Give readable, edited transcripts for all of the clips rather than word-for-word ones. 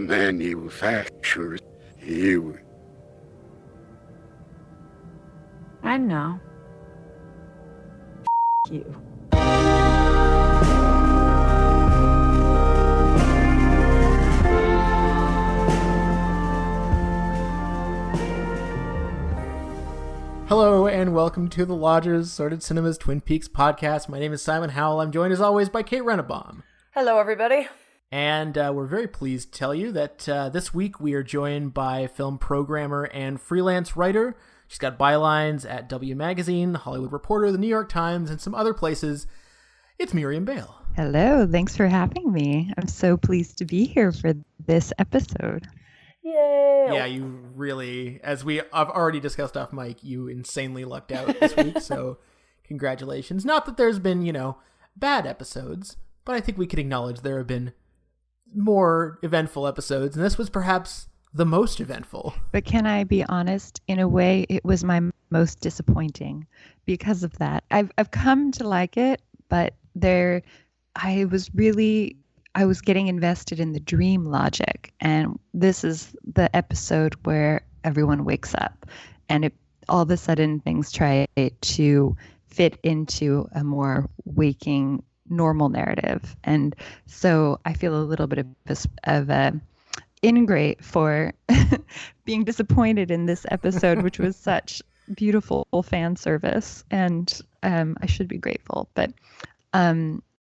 manufactures you. I know. You. Hello and welcome to the Lodgers Sorted Cinemas Twin Peaks podcast. My name is Simon Howell. I'm joined as always by Kate Rennebaum. Hello, everybody. And we're very pleased to tell you that this week we are joined by film programmer and freelance writer. She's got bylines at W Magazine, Hollywood Reporter, The New York Times, and some other places. It's Miriam Bale. Hello, thanks for having me. I'm so pleased to be here for this episode. Yay! Yeah, you really, as I've already discussed off mic, you insanely lucked out this week, so congratulations. Not that there's been, bad episodes, but I think we could acknowledge there have been more eventful episodes, and this was perhaps the most eventful. But can I be honest? In a way, it was my most disappointing because of that. I've come to like it, but I was getting invested in the dream logic, and this is the episode where everyone wakes up, and all of a sudden things try to fit into a more waking, normal narrative, and so I feel a little bit of a ingrate for being disappointed in this episode, which was such beautiful fan service, and I should be grateful, but.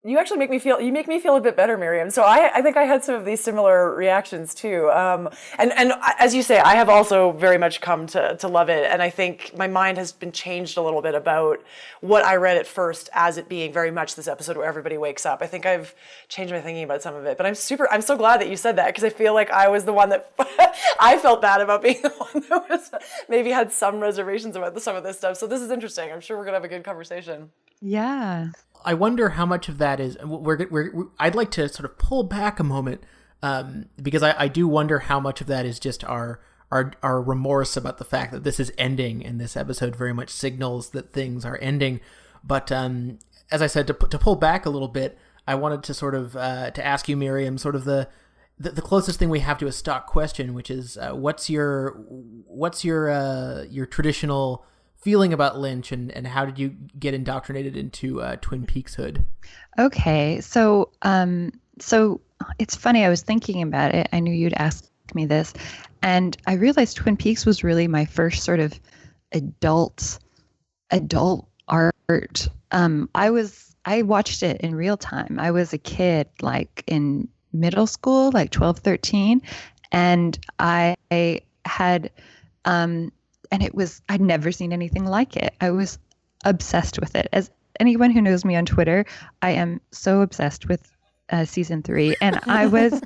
You actually make me feel a bit better, Miriam. So I think I had some of these similar reactions too. And as you say, I have also very much come to love it. And I think my mind has been changed a little bit about what I read at first as it being very much this episode where everybody wakes up. I think I've changed my thinking about some of it, but I'm so glad that you said that, because I feel like I was the one that I felt bad about being the one that was maybe had some reservations about some of this stuff. So this is interesting. I'm sure we're gonna have a good conversation. Yeah. I wonder how much of that is. I'd like to sort of pull back a moment, because I do wonder how much of that is just our remorse about the fact that this is ending, and this episode very much signals that things are ending. But as I said, to pull back a little bit, I wanted to sort of to ask you, Miriam, sort of the closest thing we have to a stock question, which is what's your traditional feeling about Lynch, and how did you get indoctrinated into Twin Peaks hood? Okay, so it's funny. I was thinking about it. I knew you'd ask me this, and I realized Twin Peaks was really my first sort of adult art. I watched it in real time. I was a kid, like in middle school, like 12, 13, and I had and I'd never seen anything like it. I was obsessed with it. As anyone who knows me on Twitter, I am so obsessed with season 3. And I was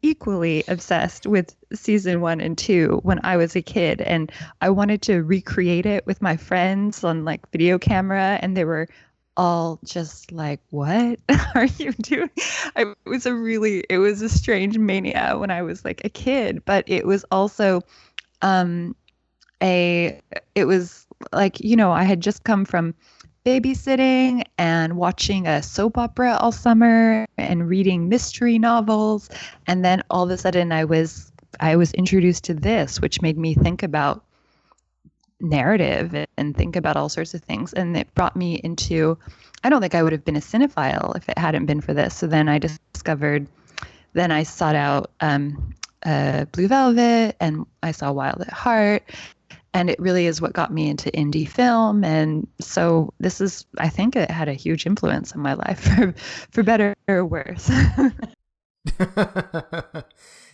equally obsessed with season 1 and 2 when I was a kid. And I wanted to recreate it with my friends on like video camera. And they were all just like, what are you doing? It was a strange mania when I was like a kid, but it was also, it was like, I had just come from babysitting and watching a soap opera all summer and reading mystery novels. And then all of a sudden I was introduced to this, which made me think about narrative and think about all sorts of things. And it brought me into, I don't think I would have been a cinephile if it hadn't been for this. So then I sought out Blue Velvet, and I saw Wild at Heart. And it really is what got me into indie film. And so I think it had a huge influence on my life, for better or worse.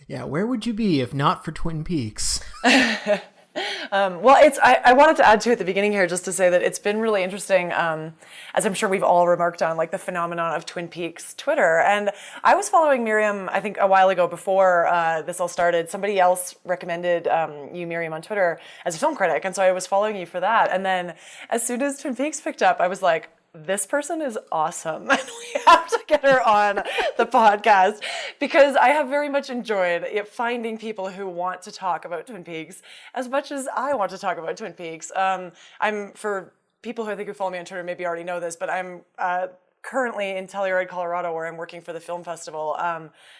Yeah, where would you be if not for Twin Peaks? I wanted to add to at the beginning here just to say that it's been really interesting, as I'm sure we've all remarked on, like the phenomenon of Twin Peaks Twitter. And I was following Miriam, I think a while ago before this all started. Somebody else recommended you, Miriam, on Twitter as a film critic. And so I was following you for that. And then as soon as Twin Peaks picked up, I was like, this person is awesome, and we have to get her on the podcast, because I have very much enjoyed finding people who want to talk about Twin Peaks as much as I want to talk about Twin Peaks. I'm, for people who I think who follow me on Twitter maybe already know this, but I'm currently in Telluride, Colorado, where I'm working for the film festival,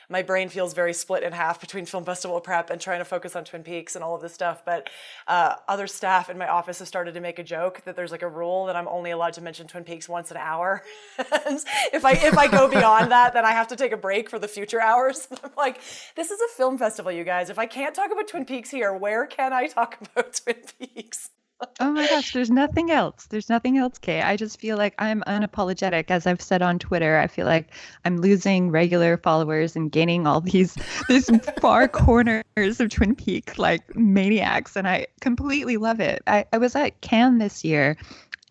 my brain feels very split in half between film festival prep and trying to focus on Twin Peaks and all of this stuff. But other staff in my office have started to make a joke that there's like a rule that I'm only allowed to mention Twin Peaks once an hour. And if I go beyond that, then I have to take a break for the future hours. I'm like, this is a film festival, you guys. If I can't talk about Twin Peaks here, where can I talk about Twin Peaks? Oh my gosh, there's nothing else. There's nothing else, Kay. I just feel like I'm unapologetic. As I've said on Twitter, I feel like I'm losing regular followers and gaining all these far corners of Twin Peaks like maniacs. And I completely love it. I was at Cannes this year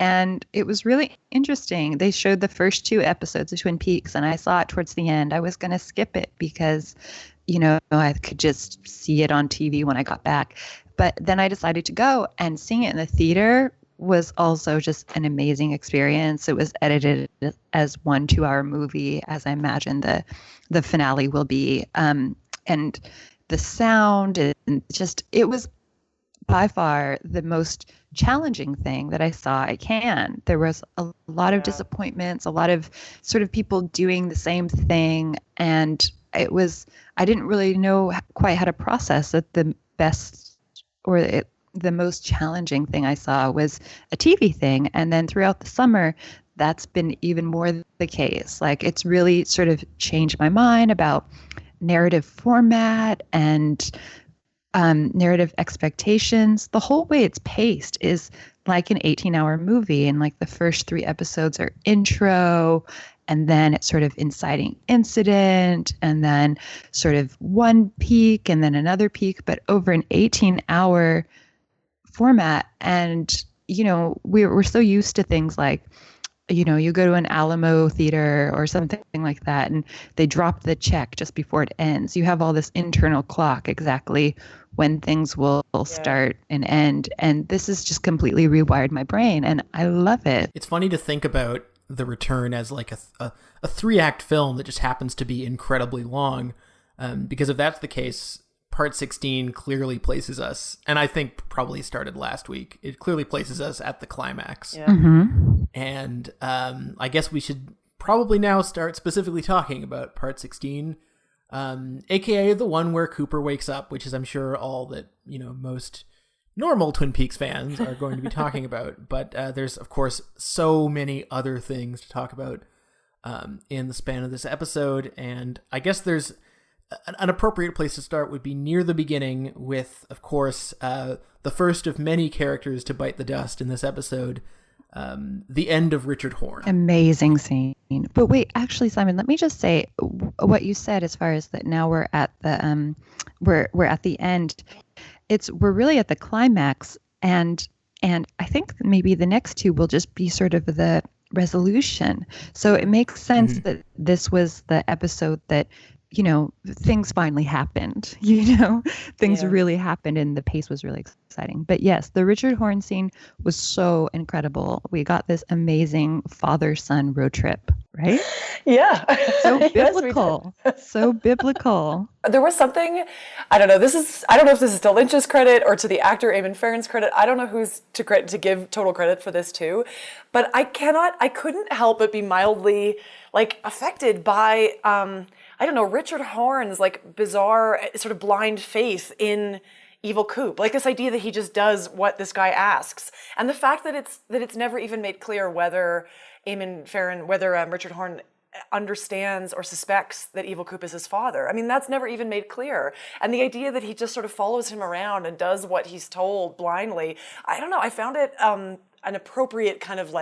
and it was really interesting. They showed the first 2 episodes of Twin Peaks and I saw it towards the end. I was going to skip it because, I could just see it on TV when I got back. But then I decided to go, and seeing it in the theater was also just an amazing experience. It was edited as 1 2-hour movie, as I imagine the finale will be. And the sound and just, it was by far the most challenging thing that I saw at Cannes. There was a lot of disappointments, a lot of sort of people doing the same thing. And I didn't really know quite how to process that the most challenging thing I saw was a TV thing. And then throughout the summer, that's been even more the case. Like, it's really sort of changed my mind about narrative format and narrative expectations. The whole way it's paced is like an 18-hour movie. And like the first 3 episodes are intro, and then it's sort of inciting incident, and then sort of one peak, and then another peak, but over an 18-hour format. And, we're so used to things like, you go to an Alamo theater or something like that, and they drop the check just before it ends. You have all this internal clock exactly when things will start and end. And this has just completely rewired my brain, and I love it. It's funny to think about The Return as like a 3-act film that just happens to be incredibly long, because if that's the case, part 16 clearly places us, and I think probably started last week, it clearly places us at the climax. And I guess we should probably now start specifically talking about part 16, aka the one where Cooper wakes up, which is, I'm sure, all that most normal Twin Peaks fans are going to be talking about. But there's, of course, so many other things to talk about in the span of this episode. And I guess there's an appropriate place to start would be near the beginning with, of course, the first of many characters to bite the dust in this episode, the end of Richard Horne. Amazing scene. But wait, actually, Simon, let me just say what you said as far as that now we're at the we're at the end. We're really at the climax, and I think maybe the next 2 will just be sort of the resolution. So it makes sense that this was the episode that, things finally happened. Things really happened, and the pace was really exciting. But yes, the Richard Horne scene was so incredible. We got this amazing father-son road trip, right? Yeah. So biblical. So biblical. There was something, I don't know if this is to Lynch's credit or to the actor Eamon Farron's credit. I don't know who's to give total credit for this too, but I couldn't help but be mildly affected by, Richard Horne's bizarre sort of blind faith in evil Coop, this idea that he just does what this guy asks, and the fact that it's never even made clear whether Richard Horne understands or suspects that evil Coop is his father. I mean, that's never even made clear. And the idea that he just sort of follows him around and does what he's told blindly, I don't know, I found it an appropriate kind of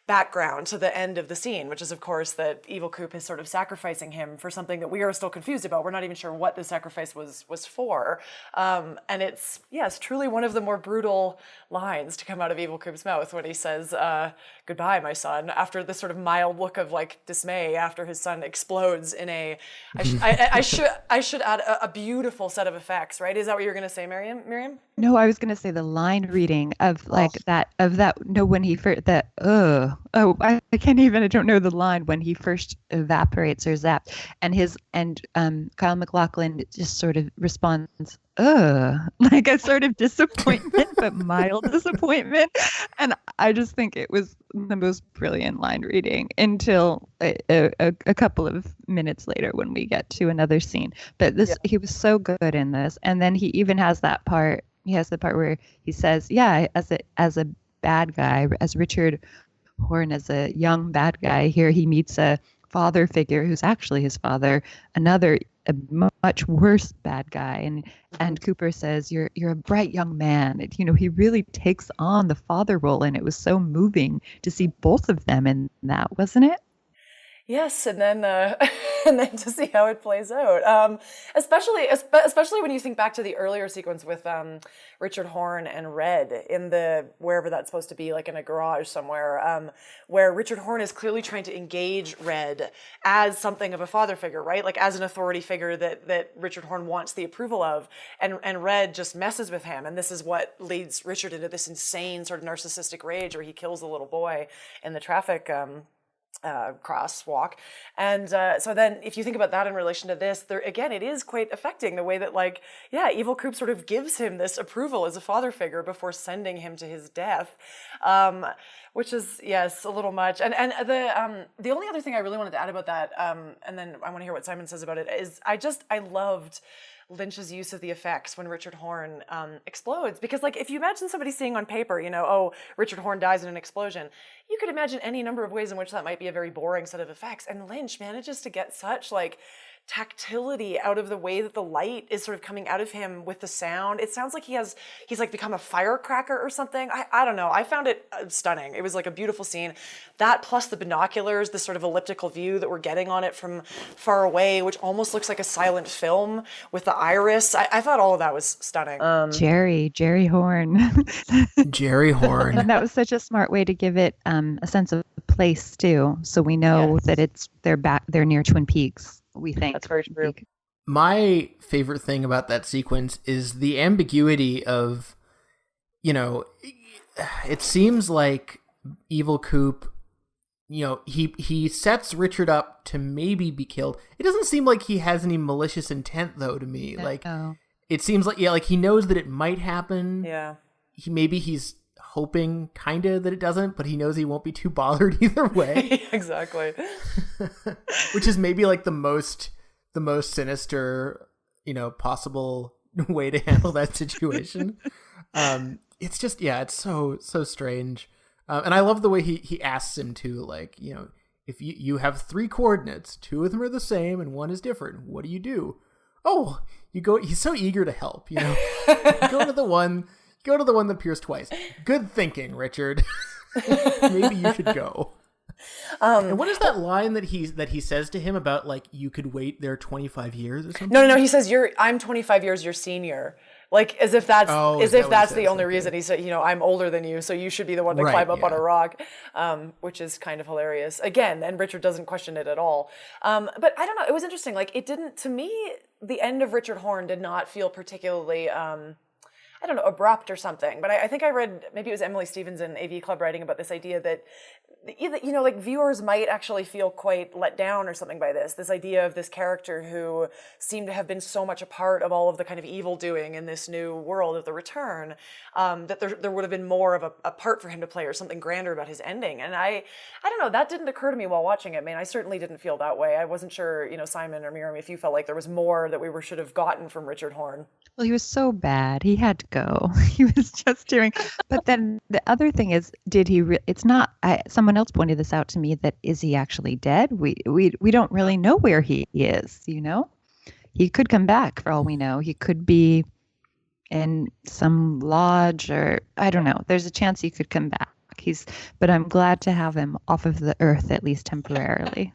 background to the end of the scene, which is, of course, that evil Coop is sort of sacrificing him for something that we are still confused about. We're not even sure what the sacrifice was for. And it's truly one of the more brutal lines to come out of evil Coop's mouth when he says, "Goodbye, my son," after this sort of mild look of dismay after his son explodes in I should add a beautiful set of effects, right? Is that what you were going to say, Miriam? No, I was going to say the line reading of when he first, I can't even, I don't know the line when he first evaporates or zapped, and Kyle MacLachlan just sort of responds, like a sort of disappointment, but mild disappointment. And I just think it was the most brilliant line reading until a couple of minutes later when we get to another scene. But he was so good in this. And then he even has that part. He has the part where he says, yeah, as a bad guy, as Richard Horne, as a young bad guy, here he meets a father figure who's actually his father, a much worse bad guy, and Cooper says, you're a bright young man. He really takes on the father role, and it was so moving to see both of them in that, wasn't it? Yes, and then and then to see how it plays out, especially when you think back to the earlier sequence with Richard Horne and Red in the wherever that's supposed to be, like in a garage somewhere, where Richard Horne is clearly trying to engage Red as something of a father figure, right? Like as an authority figure that Richard Horne wants the approval of, and Red just messes with him, and this is what leads Richard into this insane sort of narcissistic rage where he kills the little boy in the traffic crosswalk. And so then if you think about that in relation to this, there again, it is quite affecting the way that, like, yeah, Evil Coop sort of gives him this approval as a father figure before sending him to his death, which is, yes, a little much. And the only other thing I really wanted to add about that, and then I want to hear what Simon says about it, is I loved Lynch's use of the effects when Richard Horne explodes, because, like, if you imagine somebody seeing on paper, Richard Horne dies in an explosion, you could imagine any number of ways in which that might be a very boring set of effects, and Lynch manages to get such, like, tactility out of the way that the light is sort of coming out of him with the sound. It sounds like he's like become a firecracker or something. I don't know. I found it stunning. It was like a beautiful scene. That plus the binoculars, this sort of elliptical view that we're getting on it from far away, which almost looks like a silent film with the iris. I thought all of that was stunning. Jerry Horne. Jerry Horne. And that was such a smart way to give it a sense of place too. So we know that they're near Twin Peaks. We think that's very true. My favorite thing about that sequence is the ambiguity of, it seems like Evil Coop, he sets Richard up to maybe be killed. It doesn't seem like he has any malicious intent, though, to me. It seems like, like he knows that it might happen. Yeah. He's hoping kind of that it doesn't, but he knows he won't be too bothered either way. Exactly. Which is maybe like the most sinister, possible way to handle that situation. It's just, it's so strange. And I love the way he asks him to, like, if you have 3 coordinates, 2 of them are the same and 1 is different, what do you do? Oh, he's so eager to help, you go to the one that appears twice. Good thinking, Richard. Maybe you should go. And what is that line that he says to him about, like, you could wait there 25 years or something? No. He says, I'm 25 years your senior. Like, as if that's the only reason. He said, I'm older than you, so you should be the one to climb up on a rock, which is kind of hilarious. Again, and Richard doesn't question it at all. But I don't know. It was interesting. Like, it didn't, to me, the end of Richard Horne did not feel particularly abrupt or something. But I think I read, maybe it was Emily Stevens in AV Club writing about this idea that, like, viewers might actually feel quite let down or something by this idea of this character who seemed to have been so much a part of all of the kind of evil doing in this new world of the Return, that there would have been more of a part for him to play or something grander about his ending. And I don't know, that didn't occur to me while watching it. I mean, I certainly didn't feel that way. I wasn't sure, Simon or Miriam, if you felt like there was more that we should have gotten from Richard Horne. Well, he was so bad. He had to go. He was just doing. But then the other thing is, did he? It's not. Someone else pointed this out to me. That is he actually dead? We don't really know where he is. He could come back for all we know. He could be in some lodge, or I don't know. There's a chance he could come back. But I'm glad to have him off of the earth, at least temporarily.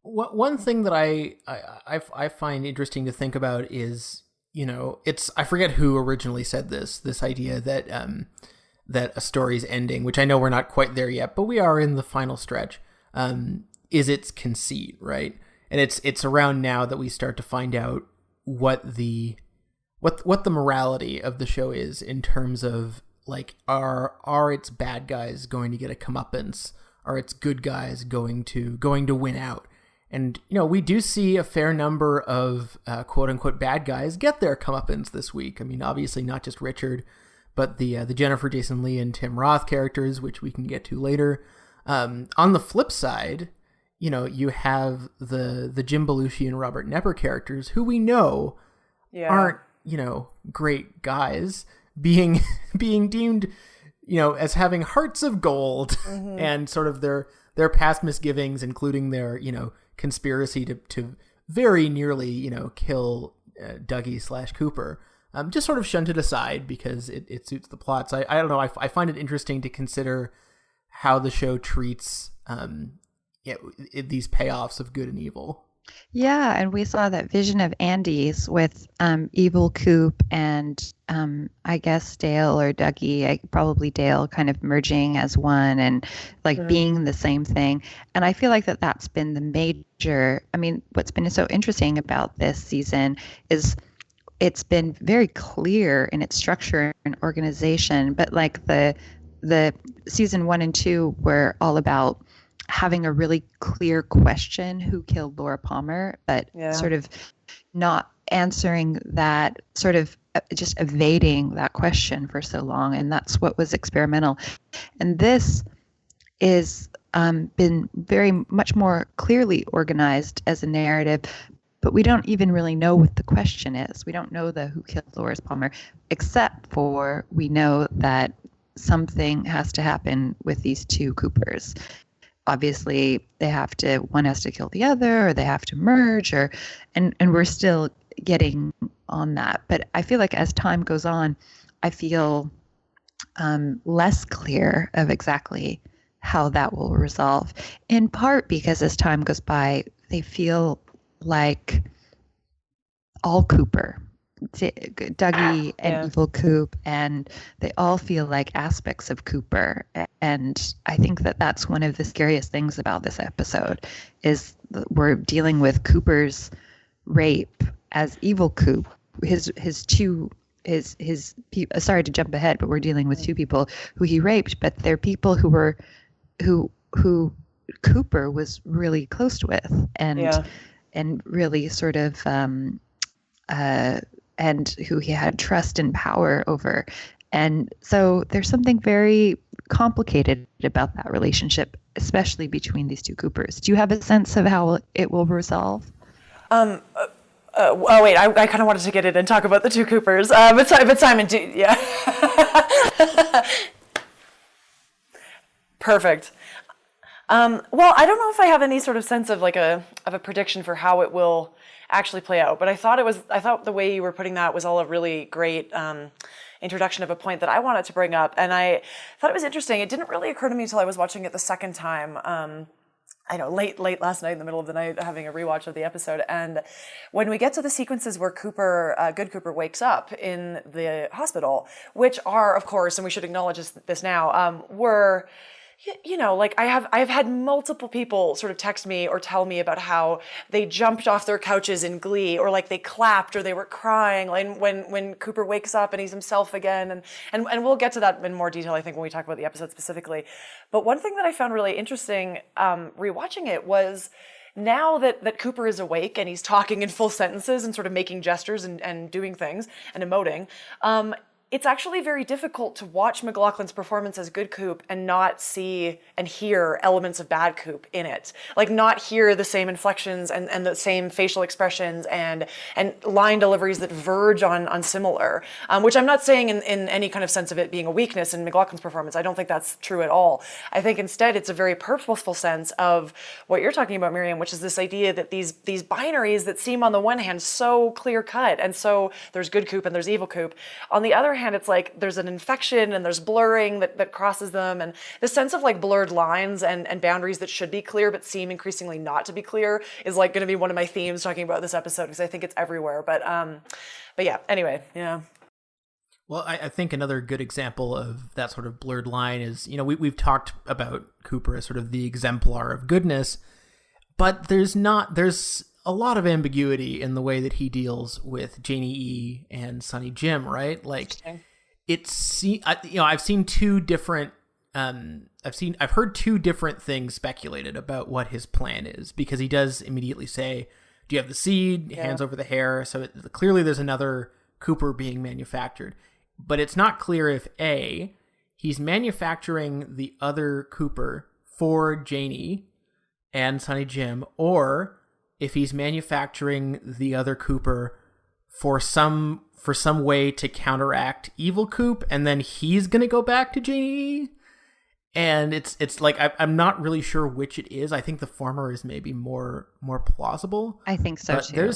One thing that I find interesting to think about is, I forget who originally said this idea that that a story's ending, which I know we're not quite there yet, but we are in the final stretch, is its conceit, right? And it's around now that we start to find out what the morality of the show is in terms of, like, are its bad guys going to get a comeuppance? are its good guys going to win out? And, we do see a fair number of quote-unquote bad guys get their comeuppance this week. I mean, obviously not just Richard, but the Jennifer Jason Leigh and Tim Roth characters, which we can get to later. On the flip side, you have the Jim Belushi and Robert Knepper characters, who we know aren't, great guys, being deemed, as having hearts of gold, and sort of their past misgivings, including their, conspiracy to very nearly, kill Dougie / Cooper, just sort of shunted aside because it suits the plot. So I don't know. I find it interesting to consider how the show treats these payoffs of good and evil. Yeah, and we saw that vision of Andy's with evil Coop and I guess Dale or Dougie, probably Dale, kind of merging as one and being the same thing. And I feel like that's been the major. I mean, what's been so interesting about this season is it's been very clear in its structure and organization, but the season 1 and 2 were all about having a really clear question, who killed Laura Palmer, but sort of not answering that, sort of just evading that question for so long. And that's what was experimental. And this is been very much more clearly organized as a narrative, but we don't even really know what the question is. We don't know who killed Laura Palmer, except for we know that something has to happen with these two Coopers. Obviously, one has to kill the other, or they have to merge, and we're still getting on that. But I feel like as time goes on, I feel less clear of exactly how that will resolve. In part because as time goes by, they feel like all Cooper, Dougie and Evil Coop, and they all feel like aspects of Cooper. And I think that's one of the scariest things about this episode is we're dealing with Cooper's rape as Evil Coop. Sorry to jump ahead, but we're dealing with two people who he raped, but they're people who Cooper was really close with and really sort of and who he had trust and power over. And so there's something very complicated about that relationship, especially between these two Coopers. Do you have a sense of how it will resolve? Wait, I kind of wanted to get in and talk about the two Coopers, but Simon, yeah. Perfect. Well, I don't know if I have any sort of sense of a prediction for how it will actually play out, but I thought the way you were putting that was all a really great introduction of a point that I wanted to bring up, and I thought it was interesting. It didn't really occur to me until I was watching it the second time. I know, late last night, in the middle of the night, having a rewatch of the episode, and when we get to the sequences where Good Cooper wakes up in the hospital, which are, of course, and we should acknowledge this now, were. I've had multiple people sort of text me or tell me about how they jumped off their couches in glee, or they clapped, or they were crying when Cooper wakes up and he's himself again. And we'll get to that in more detail, I think, when we talk about the episode specifically. But one thing that I found really interesting rewatching it was, now that Cooper is awake and he's talking in full sentences and sort of making gestures and doing things and emoting, it's actually very difficult to watch McLaughlin's performance as Good Coop and not see and hear elements of Bad Coop in it. Not hear the same inflections and the same facial expressions and line deliveries that verge on similar, which I'm not saying in any kind of sense of it being a weakness in McLaughlin's performance. I don't think that's true at all. I think instead it's a very purposeful sense of what you're talking about, Miriam, which is this idea that these binaries that seem on the one hand so clear cut, and so there's Good Coop and there's Evil Coop. On the other hand, it's there's an infection and there's blurring that crosses them, and the sense of blurred lines and boundaries that should be clear but seem increasingly not to be clear is going to be one of my themes talking about this episode, because I think it's everywhere. But yeah, anyway, yeah. Well, I think another good example of that sort of blurred line is, we've talked about Cooper as sort of the exemplar of goodness, but there's a lot of ambiguity in the way that he deals with Janie E and Sonny Jim, right? I've seen two different I've heard two different things speculated about what his plan is, because he does immediately say, do you have the seed? Hands over the hair. So clearly there's another Cooper being manufactured, but it's not clear if A, he's manufacturing the other Cooper for Janie and Sonny Jim, or if he's manufacturing the other Cooper for some way to counteract evil Coop, and then he's gonna go back to Janie. And it's like I'm not really sure which it is. I think the former is maybe more plausible. I think so too.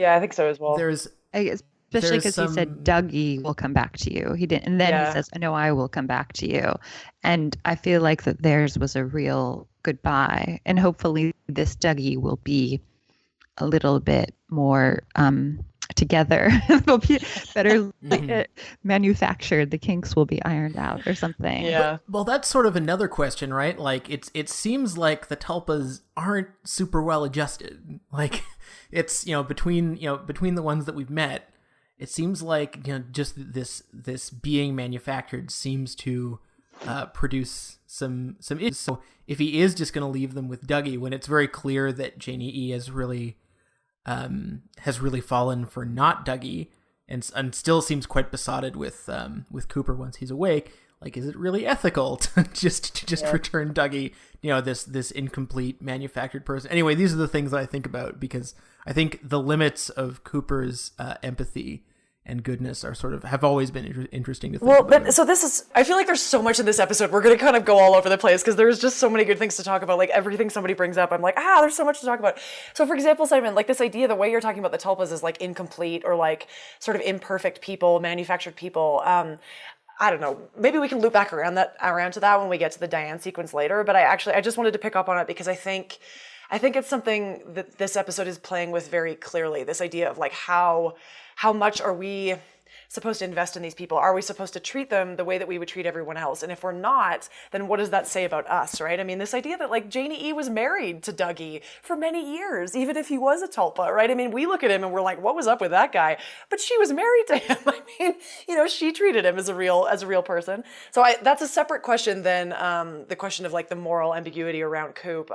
I think so as well. Especially because he said Dougie will come back to you. He didn't, and then he says, "No, I will come back to you." And I feel like that theirs was a real goodbye, and hopefully this Dougie will be a little bit more together. They'll be better manufactured. The kinks will be ironed out or something. Yeah. Well, that's sort of another question, right? Like it seems like the Tulpas aren't super well adjusted. Like it's, between the ones that we've met, it seems like, just this being manufactured seems to produce some issues. So if he is just going to leave them with Dougie, when it's very clear that Janie E has really fallen for not Dougie, and still seems quite besotted with Cooper once he's awake. Like, is it really ethical to just return Dougie, this incomplete manufactured person? Anyway, these are the things that I think about, because I think the limits of Cooper's empathy and goodness are have always been interesting to think about. So I feel like there's so much in this episode. We're going to kind of go all over the place because there's just so many good things to talk about. Like everything somebody brings up, I'm like, there's so much to talk about. So for example, Simon, like this idea, the way you're talking about the Tulpas is like incomplete or like sort of imperfect people, manufactured people. I don't know. Maybe we can loop back around to that when we get to the Diane sequence later. But I just wanted to pick up on it because I think it's something that this episode is playing with very clearly. This idea of like how much are we supposed to invest in these people? Are we supposed to treat them the way that we would treat everyone else? And if we're not, then what does that say about us, right? I mean, this idea that like Janie E was married to Dougie for many years, even if he was a Tulpa, right? I mean, we look at him and we're like, what was up with that guy? But she was married to him. I mean, she treated him as a real person. So that's a separate question than the question of like the moral ambiguity around Coop,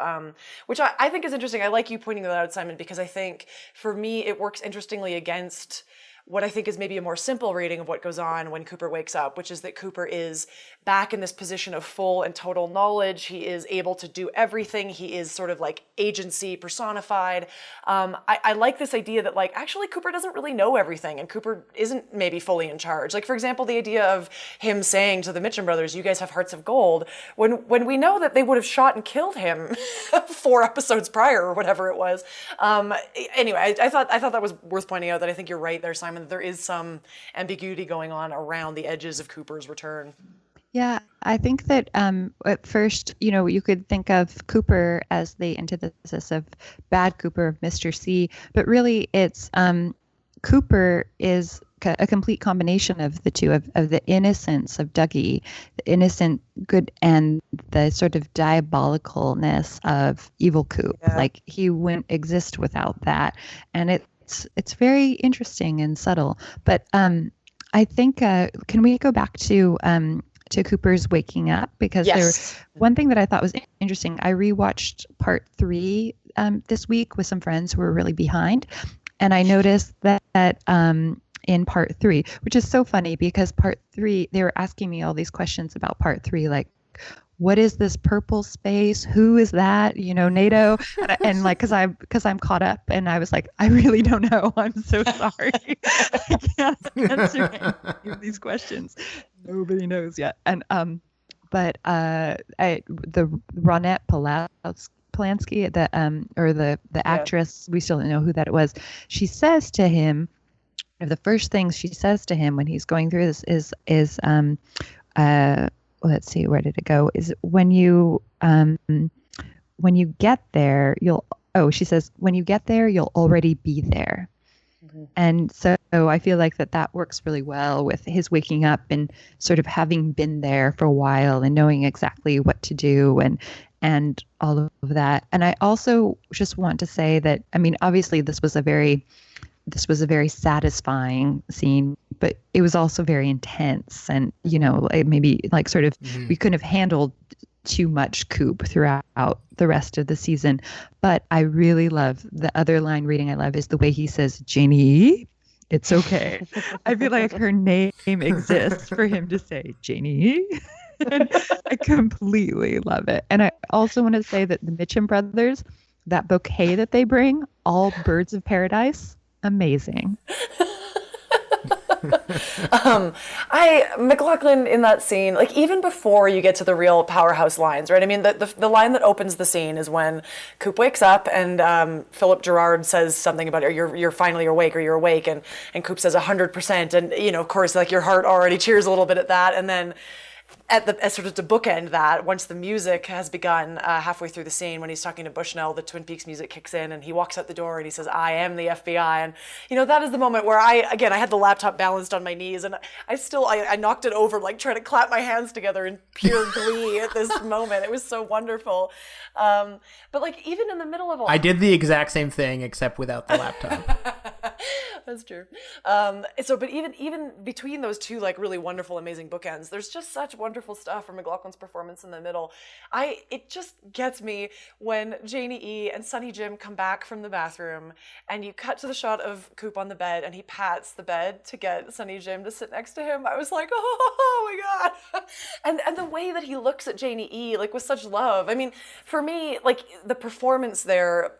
which I think is interesting. I like you pointing that out, Simon, because I think for me, it works interestingly against what I think is maybe a more simple reading of what goes on when Cooper wakes up, which is that Cooper is back in this position of full and total knowledge. He is able to do everything. He is sort of like agency personified. I like this idea that like, actually Cooper doesn't really know everything and Cooper isn't maybe fully in charge. Like for example, the idea of him saying to the Mitchum brothers, you guys have hearts of gold, when we know that they would have shot and killed him 4 episodes prior or whatever it was. Anyway, I thought that was worth pointing out, that I think you're right there, Simon, that there is some ambiguity going on around the edges of Cooper's return. Yeah, I think that at first, you could think of Cooper as the antithesis of bad Cooper, of Mr. C, but really it's Cooper is a complete combination of the two, of the innocence of Dougie, the innocent good, and the sort of diabolicalness of evil Coop. Yeah. Like he wouldn't exist without that. And it's very interesting and subtle. But I think, can we go back to Cooper's waking up? Because yes. One thing that I thought was interesting, I rewatched part 3 this week with some friends who were really behind. And I noticed that in part 3, which is so funny because part 3, they were asking me all these questions about part 3, like, what is this purple space? Who is that? NATO, and like, because I'm caught up, and I was like, I really don't know. I'm so sorry. I can't answer any of these questions. Nobody knows yet. And but the Ronette Polanski, the actress, we still don't know who that was. She says to him, the first things she says to him when he's going through this is let's see, where did it go? Is when you get there, she says, when you get there, you'll already be there. Mm-hmm. And so I feel like that works really well with his waking up and sort of having been there for a while and knowing exactly what to do and all of that. And I also just want to say that, I mean, obviously this was a very this was a very satisfying scene, but it was also very intense. And, maybe like sort of we couldn't have handled too much Coop throughout the rest of the season. But I really love the other line reading I love is the way he says, Janie, it's okay. I feel like her name exists for him to say, Janie. And I completely love it. And I also want to say that the Mitchum brothers, that bouquet that they bring, all birds of paradise, amazing. McLaughlin in that scene, like even before you get to the real powerhouse lines, right? I mean, the line that opens the scene is when Coop wakes up and Philip Gerard says something about you're finally awake or you're awake, and Coop says 100%, and of course, like your heart already cheers a little bit at that, and then as sort of to bookend that, once the music has begun halfway through the scene, when he's talking to Bushnell, the Twin Peaks music kicks in and he walks out the door and he says, I am the FBI. And, that is the moment where I had the laptop balanced on my knees and I knocked it over, like trying to clap my hands together in pure glee at this moment. It was so wonderful. But like even in the middle of all... I did the exact same thing except without the laptop. That's true. But even between those two like really wonderful, amazing bookends, there's just such wonderful stuff from McLaughlin's performance in the middle. It just gets me when Janie E and Sonny Jim come back from the bathroom and you cut to the shot of Coop on the bed and he pats the bed to get Sonny Jim to sit next to him. I was like, oh my God. And the way that he looks at Janie E like with such love. I mean, for me, like the performance there,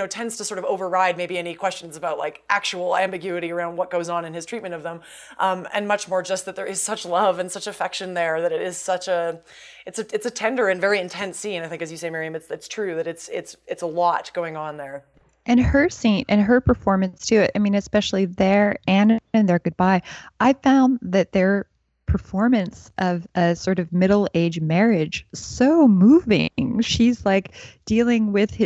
tends to sort of override maybe any questions about like actual ambiguity around what goes on in his treatment of them, and much more just that there is such love and such affection there that it is it's a tender and very intense scene. I think, as you say, Miriam, it's true that it's a lot going on there. And her scene and her performance too. I mean, especially there and in their goodbye, I found that their performance of a sort of middle-aged marriage so moving. She's like dealing with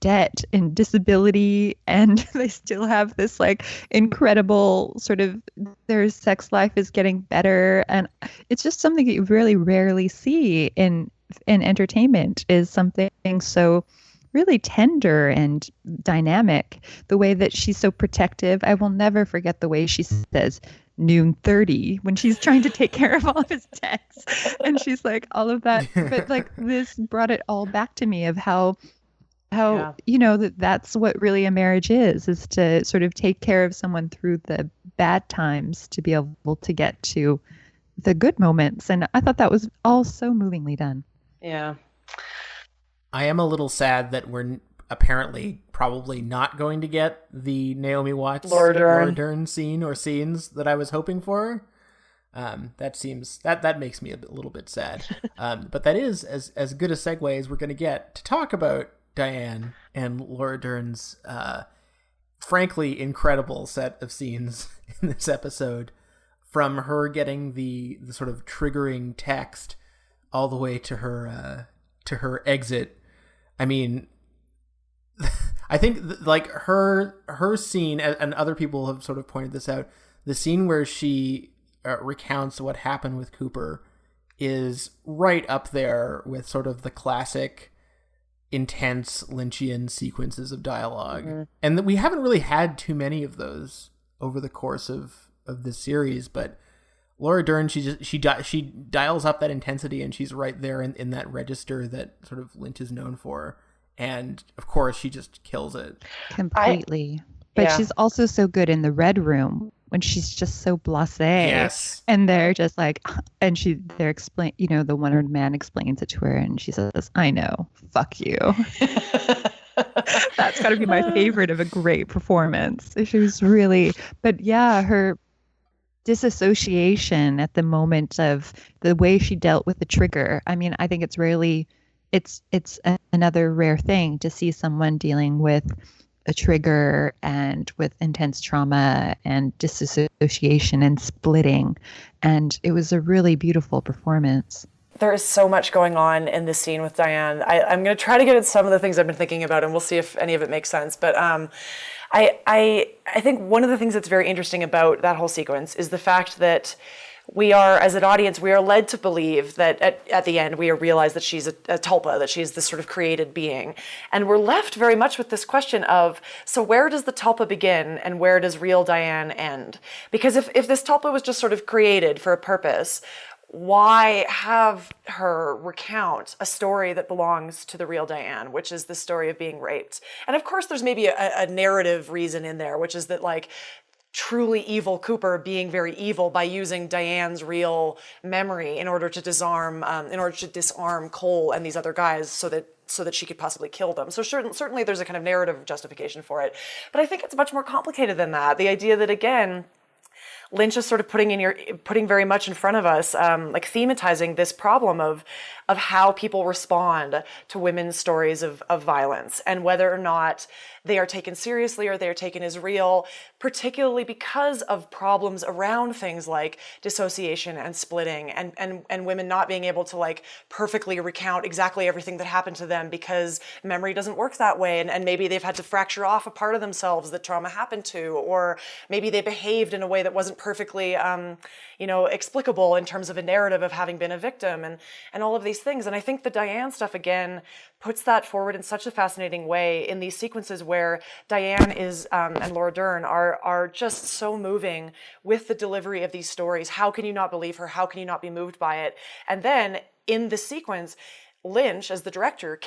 debt and disability, and they still have this like incredible sort of their sex life is getting better, and it's just something that you really rarely see in entertainment, is something so really tender and dynamic. The way that she's so protective. I will never forget the way she says noon 30 when she's trying to take care of all of his debts, and she's like all of that. But like this brought it all back to me of how that's what really a marriage is to sort of take care of someone through the bad times to be able to get to the good moments. And I thought that was all so movingly done. Yeah. I am a little sad that we're apparently probably not going to get the Naomi Watts Laura Dern scene or scenes that I was hoping for. That makes me a little bit sad. But that is as good a segue as we're going to get to talk about Diane and Laura Dern's frankly incredible set of scenes in this episode, from her getting the sort of triggering text all the way to her exit. I mean, I think like her scene, and other people have sort of pointed this out, the scene where she recounts what happened with Cooper is right up there with sort of the classic intense Lynchian sequences of dialogue. Mm-hmm. And we haven't really had too many of those over the course of this series, but Laura Dern, she dials up that intensity, and she's right there in that register that sort of Lynch is known for. And of course, she just kills it completely. But she's also so good in the Red Room when she's just so blasé. Yes. And they're just like, and they're explain, the one-armed man explains it to her, and she says, "I know, fuck you." That's got to be my favorite of a great performance. She was really, but yeah, her disassociation at the moment of the way she dealt with the trigger. I mean, I think it's really, it's another rare thing to see someone dealing with a trigger and with intense trauma and disassociation and splitting. And it was a really beautiful performance. There is so much going on in this scene with Diane. I'm going to try to get at some of the things I've been thinking about, and we'll see if any of it makes sense. But I think one of the things that's very interesting about that whole sequence is the fact that we are, as an audience, we are led to believe that at the end we realize that she's a tulpa, that she's this sort of created being. And we're left very much with this question of, so where does the tulpa begin and where does real Diane end? Because if this tulpa was just sort of created for a purpose, why have her recount a story that belongs to the real Diane, which is the story of being raped? And of course, there's maybe a narrative reason in there, which is that like truly evil Cooper being very evil by using Diane's real memory in order to disarm Cole and these other guys so that she could possibly kill them. So certainly there's a kind of narrative justification for it. But I think it's much more complicated than that. The idea that, again, Lynch is sort of putting very much in front of us, like thematizing this problem of how people respond to women's stories of violence and whether or not they are taken seriously or they are taken as real, particularly because of problems around things like dissociation and splitting and women not being able to like perfectly recount exactly everything that happened to them because memory doesn't work that way. And maybe they've had to fracture off a part of themselves that trauma happened to, or maybe they behaved in a way that wasn't perfectly, explicable in terms of a narrative of having been a victim and all of these things. And I think the Diane stuff, again, puts that forward in such a fascinating way in these sequences where Diane is and Laura Dern are just so moving with the delivery of these stories. How can you not believe her? How can you not be moved by it? And then in the sequence, Lynch, as the director,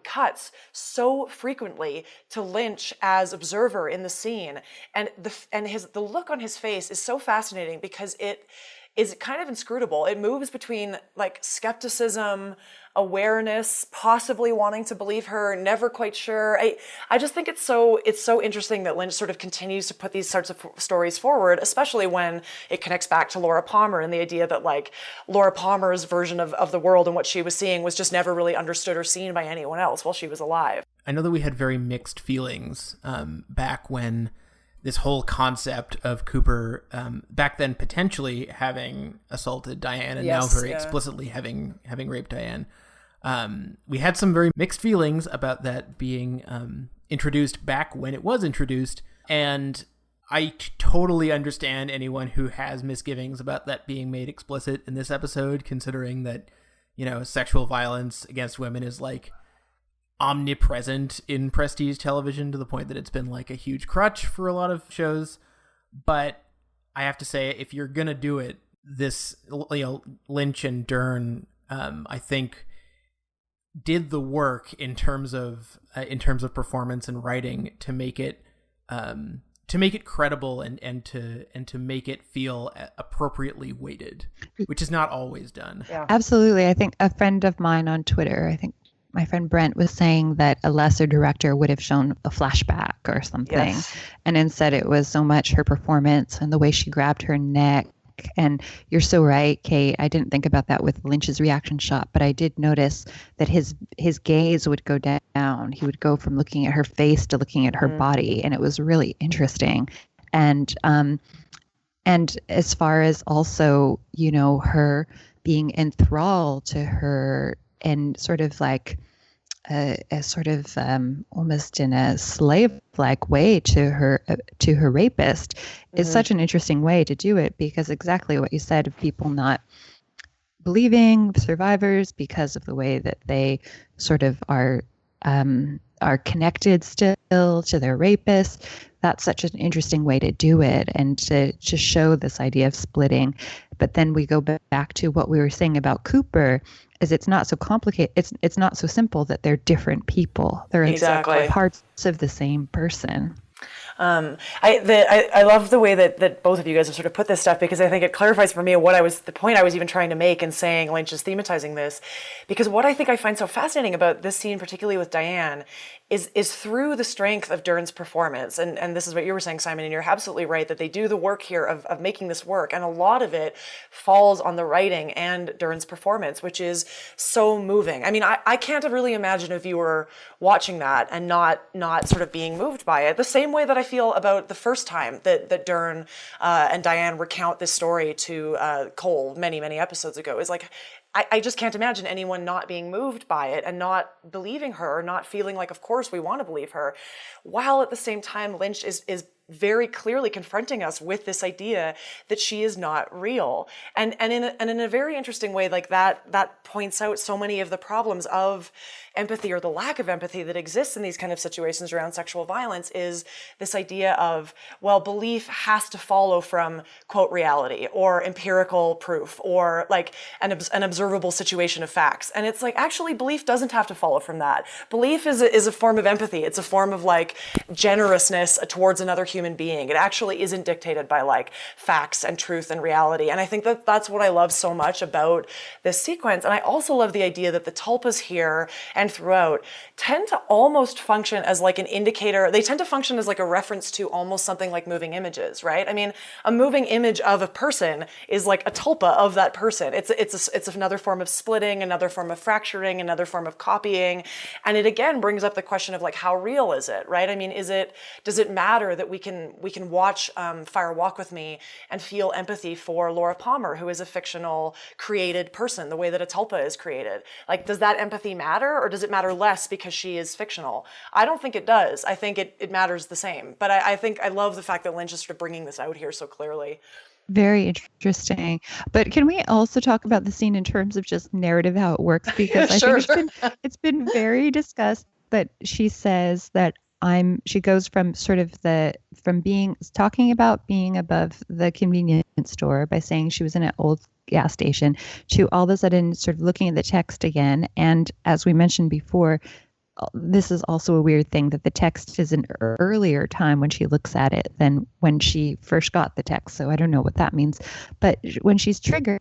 cuts so frequently to Lynch as observer in the scene, and the look on his face is so fascinating because it is kind of inscrutable. It moves between like skepticism, awareness, possibly wanting to believe her, never quite sure. I just think it's so interesting that Lynch sort of continues to put these sorts of stories forward, especially when it connects back to Laura Palmer and the idea that like Laura Palmer's version of the world and what she was seeing was just never really understood or seen by anyone else while she was alive. I know that we had very mixed feelings back when this whole concept of Cooper, back then potentially having assaulted Diane and now very explicitly having raped Diane. We had some very mixed feelings about that being introduced back when it was introduced. And I totally understand anyone who has misgivings about that being made explicit in this episode, considering that, sexual violence against women is like omnipresent in prestige television to the point that it's been like a huge crutch for a lot of shows. But I have to say, if you're gonna do it, this Lynch and Dern, I think, did the work in terms of performance and writing to make it credible and to make it feel appropriately weighted, which is not always done. Yeah. Absolutely. I think a friend of mine on Twitter, I think my friend Brent, was saying that a lesser director would have shown a flashback or something. Yes. And instead it was so much her performance and the way she grabbed her neck. And you're so right, Kate. I didn't think about that with Lynch's reaction shot, but I did notice that his gaze would go down. He would go from looking at her face to looking at her body. And it was really interesting. And as far as also, her being enthralled to her and sort of like almost in a slave-like way to her rapist is such an interesting way to do it, because exactly what you said of people not believing survivors because of the way that they sort of are connected still to their rapists. That's such an interesting way to do it and to show this idea of splitting. But then we go back to what we were saying about Cooper, is it's not so complicated. It's not so simple that they're different people. They're exactly parts of the same person. I love the way that both of you guys have sort of put this stuff, because I think it clarifies for me the point I was even trying to make in saying Lynch is thematizing this, because what I think I find so fascinating about this scene, particularly with Diane, is through the strength of Dern's performance. And this is what you were saying, Simon, and you're absolutely right that they do the work here of making this work. And a lot of it falls on the writing and Dern's performance, which is so moving. I mean, I can't really imagine a viewer watching that and not sort of being moved by it. The same way that I feel about the first time that Dern and Diane recount this story to Cole many, many episodes ago, is like, I just can't imagine anyone not being moved by it and not believing her, or not feeling like, of course, we want to believe her, while at the same time Lynch is very clearly confronting us with this idea that she is not real. And in a very interesting way, like that points out so many of the problems of empathy, or the lack of empathy that exists in these kind of situations around sexual violence, is this idea of, well, belief has to follow from, quote, reality or empirical proof, or like an observable situation of facts. And it's like, actually, belief doesn't have to follow from that. Belief is a form of empathy. It's a form of like generousness towards another human being. It actually isn't dictated by like facts and truth and reality. And I think that that's what I love so much about this sequence. And I also love the idea that the tulpas here and throughout tend to almost function as like an indicator. They tend to function as like a reference to almost something like moving images, right? I mean, a moving image of a person is like a tulpa of that person. It's another form of splitting, another form of fracturing, another form of copying. And it again brings up the question of like, how real is it, right? I mean, does it matter that we can watch Fire Walk with Me and feel empathy for Laura Palmer, who is a fictional created person, the way that a tulpa is created? Like, does that empathy matter, or does it matter less because she is fictional? I don't think it does. I think it matters the same. But I think I love the fact that Lynch is sort of bringing this out here so clearly. Very interesting. But can we also talk about the scene in terms of just narrative, how it works? Because I think it's been very discussed, but she says that she goes from sort of talking about being above the convenience store by saying she was in an old gas station, to all of a sudden sort of looking at the text again. And as we mentioned before, this is also a weird thing, that the text is an earlier time when she looks at it than when she first got the text. So I don't know what that means. But when she's triggered,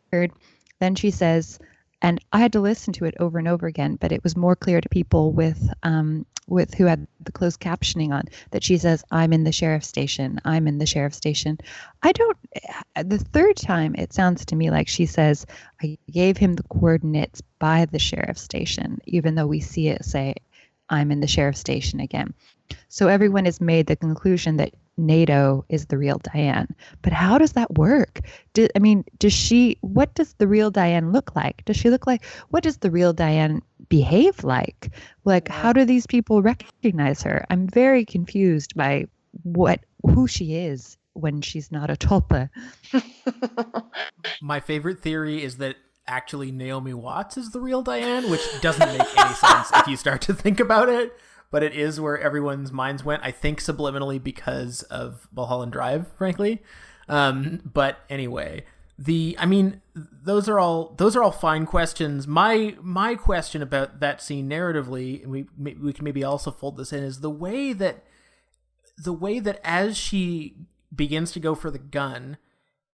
then she says, and I had to listen to it over and over again, but it was more clear to people with who had the closed captioning on, that she says, "I'm in the sheriff's station. I'm in the sheriff's station." The third time it sounds to me like she says, "I gave him the coordinates by the sheriff's station," even though we see it say, "I'm in the sheriff's station" again. So everyone has made the conclusion that NATO is the real Diane. But how does that work? What does the real Diane look like? What does the real Diane behave like? Like, how do these people recognize her? I'm very confused by who she is when she's not a tulpa. My favorite theory is that actually Naomi Watts is the real Diane, which doesn't make any sense if you start to think about it. But it is where everyone's minds went, I think subliminally because of Mulholland Drive, frankly. But anyway, those are all fine questions. My question about that scene narratively, and we can maybe also fold this in, is the way that as she begins to go for the gun,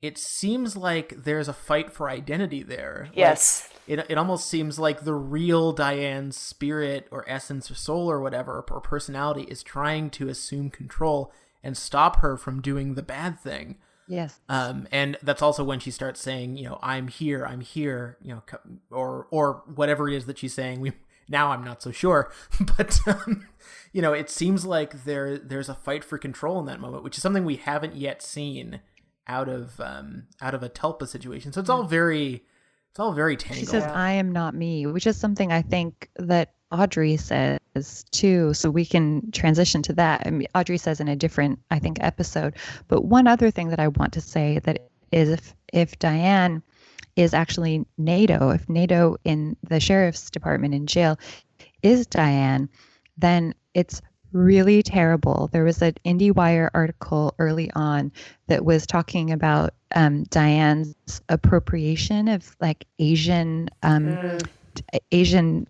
it seems like there's a fight for identity there. Yes. Like, it almost seems like the real Diane's spirit or essence or soul or whatever, or personality, is trying to assume control and stop her from doing the bad thing. Yes. And that's also when she starts saying, "I'm here," or whatever it is that she's saying. Now I'm not so sure, but it seems like there's a fight for control in that moment, which is something we haven't yet seen out of a tulpa situation. So it's all very tangled. She says, "I am not me," which is something I think that Audrey says too. So we can transition to that. I mean, Audrey says in a different, I think, episode. But one other thing that I want to say that is, if Diane is actually NATO, if NATO in the sheriff's department in jail is Diane, then it's really terrible. There was an IndieWire article early on that was talking about Diane's appropriation of like Asian,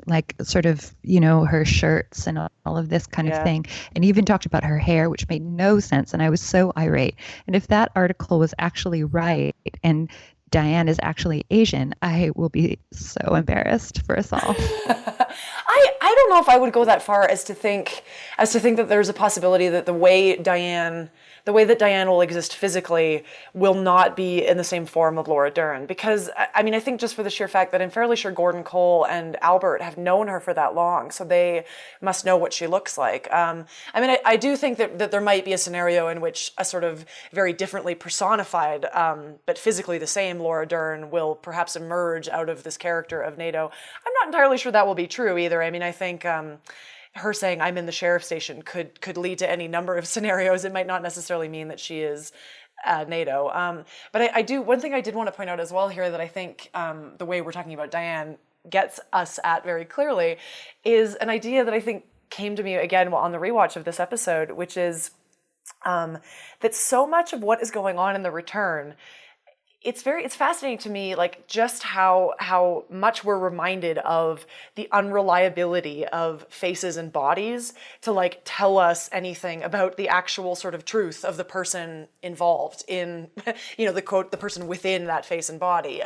like sort of, her shirts and all of this kind of thing, and even talked about her hair, which made no sense. And I was so irate. And if that article was actually right and Diane is actually Asian, I will be so embarrassed for us all. I don't know if I would go that far as to think that there's a possibility that the way that Diane will exist physically will not be in the same form of Laura Dern. Because, I think just for the sheer fact that I'm fairly sure Gordon Cole and Albert have known her for that long, so they must know what she looks like. I do think that there might be a scenario in which a sort of very differently personified, but physically the same Laura Dern will perhaps emerge out of this character of NATO. I'm not entirely sure that will be true either. I think her saying I'm in the sheriff's station could lead to any number of scenarios. It might not necessarily mean that she is NATO. But I do, one thing I did want to point out as well here that I think the way we're talking about Diane gets us at very clearly is an idea that I think came to me again on the rewatch of this episode, which is that so much of what is going on in The Return, it's fascinating to me, like just how much we're reminded of the unreliability of faces and bodies to like tell us anything about the actual sort of truth of the person involved in, the quote, the person within that face and body.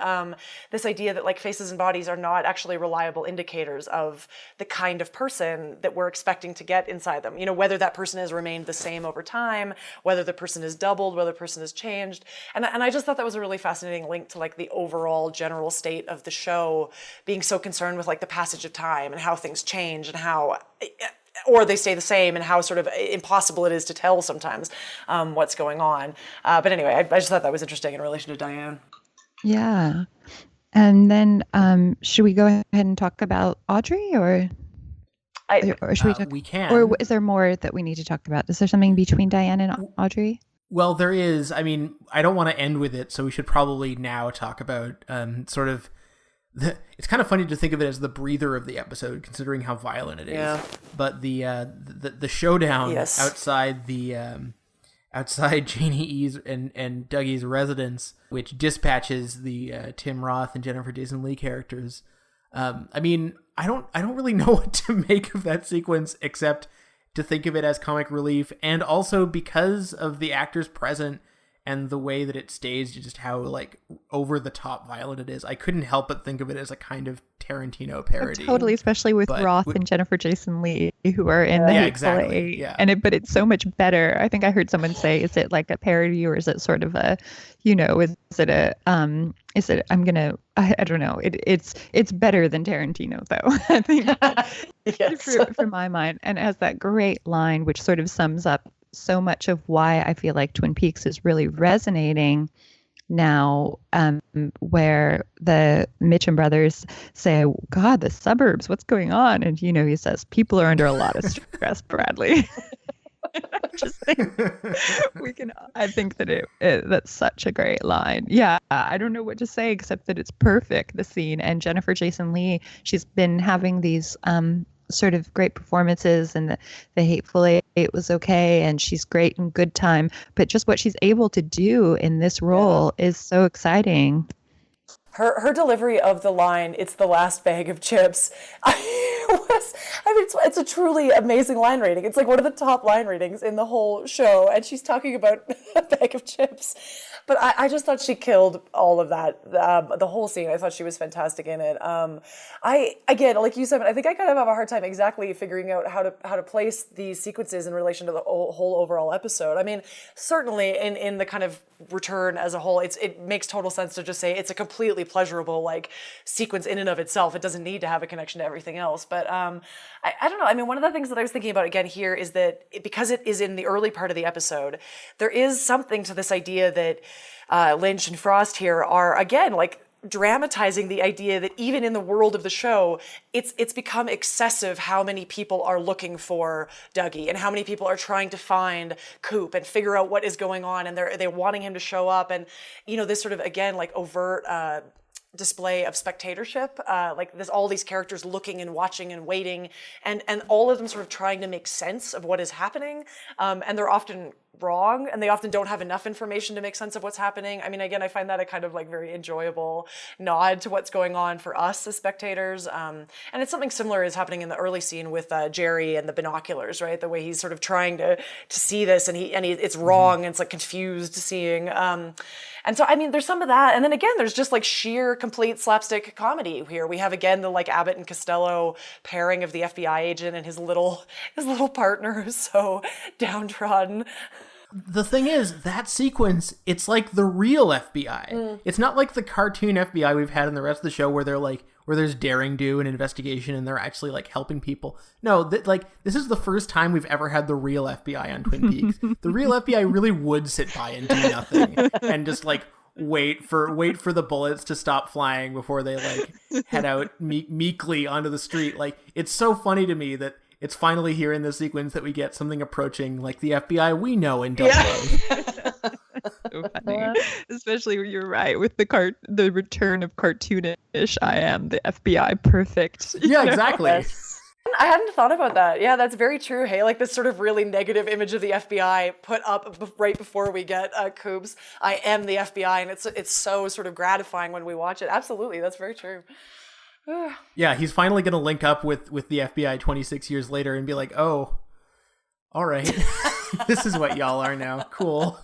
This idea that like faces and bodies are not actually reliable indicators of the kind of person that we're expecting to get inside them. Whether that person has remained the same over time, whether the person is doubled, whether the person has changed. And I just thought that was a really fascinating link to like the overall general state of the show being so concerned with like the passage of time and how things change and how, or they stay the same, and how sort of impossible it is to tell sometimes what's going on. But anyway, I just thought that was interesting in relation to Diane. Yeah. And then should we go ahead and talk about Audrey or should we talk? We can. Or is there more that we need to talk about? Is there something between Diane and Audrey? Well, there is. I mean, I don't want to end with it, so we should probably now talk about sort of it's kind of funny to think of it as the breather of the episode, considering how violent it is. Yeah. But the showdown outside outside Janie E's and Dougie's residence, which dispatches the Tim Roth and Jennifer Jason Leigh characters. I mean, I don't really know what to make of that sequence except to think of it as comic relief, and also because of the actors present and the way that it's staged, just how like over the top violent it is. I couldn't help but think of it as a kind of Tarantino parody. Totally, especially with Roth and Jennifer Jason Leigh, who are in the Hateful Eight. Yeah. But it's so much better. I think I heard someone say, is it like a parody or is it sort of a, is it a I don't know. It's better than Tarantino though. I think for my mind, and it has that great line which sort of sums up so much of why I feel like Twin Peaks is really resonating now, where the Mitchum brothers say, God, the suburbs, what's going on? And, he says, people are under a lot of stress, Bradley. I think that that's such a great line. Yeah, I don't know what to say except that it's perfect, the scene. And Jennifer Jason Leigh, she's been having these sort of great performances, and the Hateful Eight was okay, and she's great in Good Time, but just what she's able to do in this role is so exciting. Her delivery of the line, "It's the last bag of chips," it's a truly amazing line reading. It's like one of the top line readings in the whole show, and she's talking about a bag of chips. But I just thought she killed all of that, the whole scene. I thought she was fantastic in it. Again, like you said, I think I kind of have a hard time exactly figuring out how to place these sequences in relation to the whole overall episode. I mean, certainly in the kind of Return as a whole, it makes total sense to just say it's a completely pleasurable like sequence in and of itself. It doesn't need to have a connection to everything else. But I don't know. I mean, one of the things that I was thinking about again here is that because it is in the early part of the episode, there is something to this idea that Lynch and Frost here are again like dramatizing the idea that even in the world of the show, it's become excessive how many people are looking for Dougie and how many people are trying to find Coop and figure out what is going on, and they're wanting him to show up, and this sort of again like overt display of spectatorship, like all these characters looking and watching and waiting, and all of them sort of trying to make sense of what is happening, and they're often wrong, and they often don't have enough information to make sense of what's happening. I mean, again, I find that a kind of like very enjoyable nod to what's going on for us as spectators, and it's something similar is happening in the early scene with Jerry and the binoculars, right? The way he's sort of trying to see this, and it's wrong, and it's like confused seeing. And so, I mean, there's some of that. And then again, there's just like sheer complete slapstick comedy here. We have again the like Abbott and Costello pairing of the FBI agent and his little partner who's so downtrodden. The thing is, that sequence, it's like the real FBI. It's not like the cartoon FBI we've had in the rest of the show where they're like, where there's daring do an investigation and they're actually like helping people. No, this is the first time we've ever had the real FBI on Twin Peaks. The real FBI really would sit by and do nothing and just like wait for the bullets to stop flying before they like head out meekly onto the street. Like, it's so funny to me that it's finally here in this sequence that we get something approaching like the FBI we know in Double O. So funny. Especially when you're right with the return of cartoonish I am the FBI perfect. Yeah, exactly. I hadn't thought about that. Yeah, that's very true. Hey, like this sort of really negative image of the FBI put up right before we get Coop's I am the FBI, and it's so sort of gratifying when we watch it. Absolutely, that's very true. Yeah, he's finally going to link up with the FBI 26 years later and be like, oh, all right, this is what y'all are now. Cool.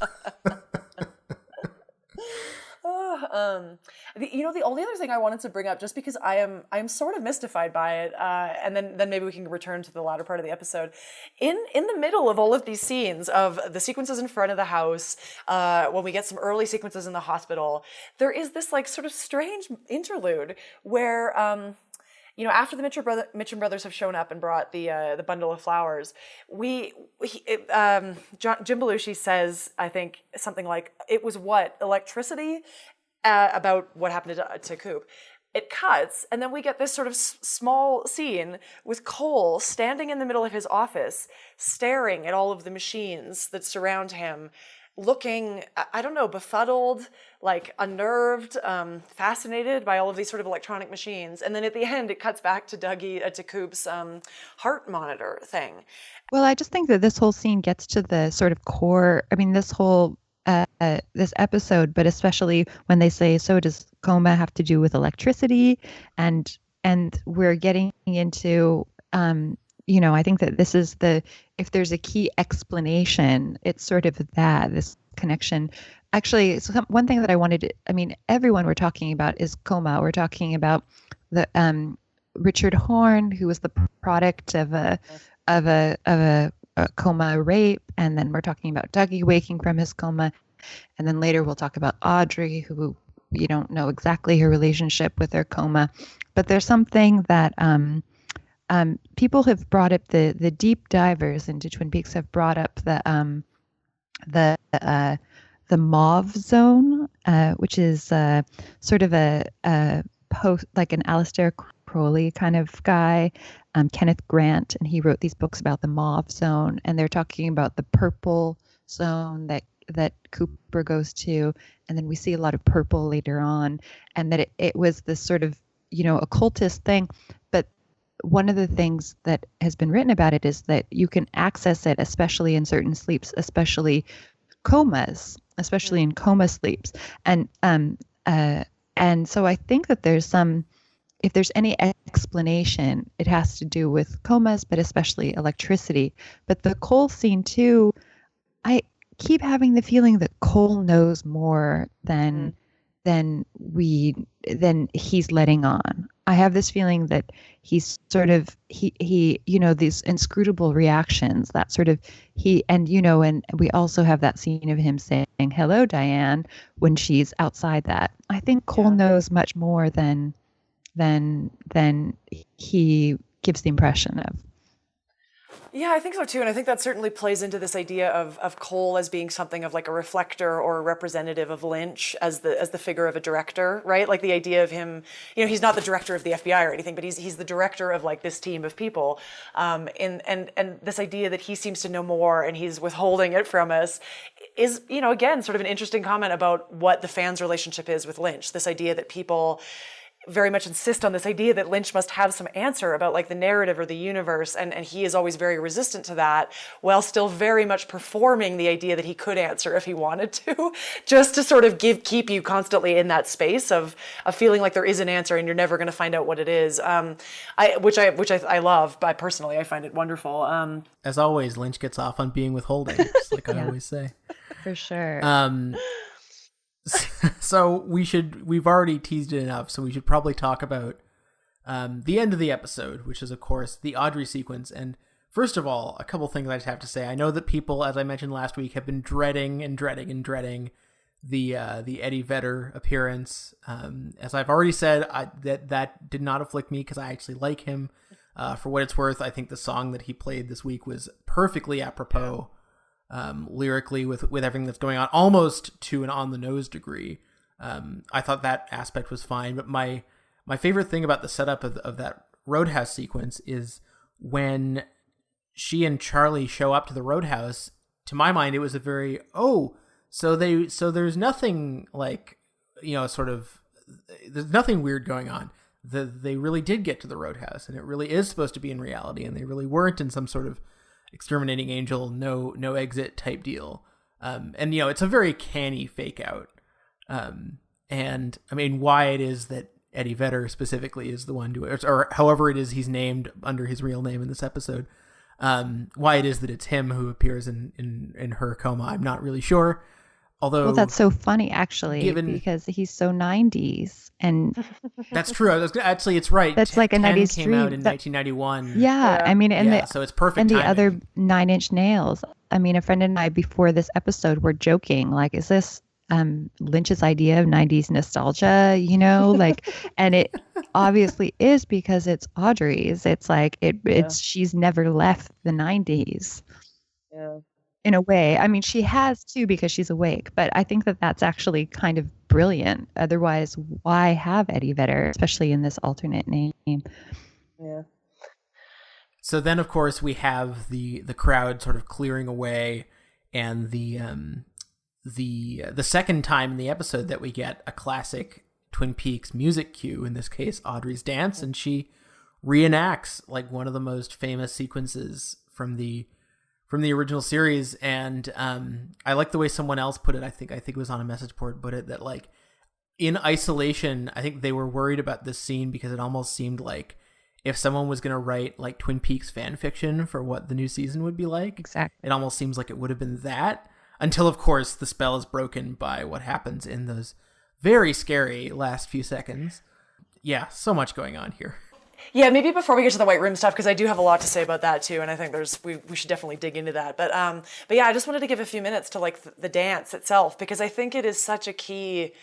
The only other thing I wanted to bring up, just because I am sort of mystified by it, and then maybe we can return to the latter part of the episode. In the middle of all of these scenes of the sequences in front of the house, when we get some early sequences in the hospital, there is this like sort of strange interlude where after the Mitchum brothers have shown up and brought the bundle of flowers, Jim Belushi says, I think, something like, it was what? Electricity? About what happened to Coop. It cuts, and then we get this sort of small scene with Cole standing in the middle of his office, staring at all of the machines that surround him, looking, I don't know, befuddled, like unnerved, fascinated by all of these sort of electronic machines. And then at the end, it cuts back to to Coop's heart monitor thing. Well, I just think that this whole scene gets to the sort of core, I mean, this episode, but especially when they say, so does coma have to do with electricity? And we're getting into, I think that this is if there's a key explanation, it's sort of this connection. Actually, one thing that I wanted to, everyone we're talking about is coma. We're talking about the Richard Horne, who was the product of a coma rape, and then we're talking about Dougie waking from his coma, and then later we'll talk about Audrey, who you don't know exactly her relationship with her coma, but there's something that people have brought up, the deep divers into Twin Peaks have brought up the mauve zone, which is sort of a post, like an Aleister Crowley kind of guy, Kenneth Grant, and he wrote these books about the mauve zone, and they're talking about the purple zone that Cooper goes to, and then we see a lot of purple later on, and that it was this sort of occultist thing. But one of the things that has been written about it is that you can access it, especially in certain sleeps, especially comas, especially in coma sleeps, and so I think that if there's any explanation, it has to do with comas, but especially electricity. But the Cole scene too, I keep having the feeling that Cole knows more than he's letting on. I have this feeling that he's sort of these inscrutable reactions, that sort of and we also have that scene of him saying hello Diane when she's outside that. I think Cole knows much more than he gives the impression of. Yeah, I think so too, and I think that certainly plays into this idea of Cole as being something of like a reflector or a representative of Lynch as the figure of a director, right? Like the idea of him, he's not the director of the FBI or anything, but he's the director of like this team of people, and this idea that he seems to know more and he's withholding it from us is, again, sort of an interesting comment about what the fans' relationship is with Lynch. This idea that people very much insist on this idea that Lynch must have some answer about like the narrative or the universe, and he is always very resistant to that, while still very much performing the idea that he could answer if he wanted to, just to sort of keep you constantly in that space of feeling like there is an answer and you're never going to find out what it is. Which I love. I personally find it wonderful. As always, Lynch gets off on being withholding, just like I always say. For sure. So we've already teased it enough, so we should probably talk about the end of the episode, which is, of course, the Audrey sequence. And first of all, a couple things I just have to say. I know that people, as I mentioned last week, have been dreading the Eddie Vedder appearance. As I've already said, that did not afflict me because I actually like him. For what it's worth, I think the song that he played this week was perfectly apropos. Lyrically with everything that's going on, almost to an on the nose degree. I thought that aspect was fine, but my favorite thing about the setup of that Roadhouse sequence is when she and Charlie show up to the Roadhouse, to my mind, it was a very, so there's nothing like, sort of, there's nothing weird going on. They really did get to the Roadhouse, and it really is supposed to be in reality, and they really weren't in some sort of exterminating angel, no exit type deal. And it's a very canny fake out. And I mean, why it is that Eddie Vedder specifically is the one or however it is he's named under his real name in this episode, why it is that it's him who appears in her coma, I'm not really sure. Although, well, that's so funny actually, because he's so 90s, and that's true. Actually, it's right. That's like a 90s came dream. out in 1991. Yeah, I mean, so it's perfect. And timing. the other Nine Inch Nails. I mean, a friend and I before this episode were joking, like, is this Lynch's idea of 90s nostalgia? Like, and it obviously is, because it's Audrey's. It's like it's she's never left the 90s. Yeah. In a way. I mean, she has too, because she's awake, but I think that that's actually kind of brilliant. Otherwise, why have Eddie Vedder, especially in this alternate name? Yeah. So then, of course, we have the crowd sort of clearing away, and the second time in the episode that we get a classic Twin Peaks music cue, in this case, Audrey's dance, and she reenacts like one of the most famous sequences from the original series. And I like the way someone else put it. I think it was on a message board, put it that like in isolation, I think they were worried about this scene because it almost seemed like if someone was going to write like Twin Peaks fan fiction for what the new season would be like, exactly, it almost seems like it would have been that, until of course the spell is broken by what happens in those very scary last few seconds. Yeah, so much going on here. Yeah, maybe before we get to the White Room stuff, because I do have a lot to say about that too, and I think we should definitely dig into that. But yeah, I just wanted to give a few minutes to like the dance itself, because I think it is such a key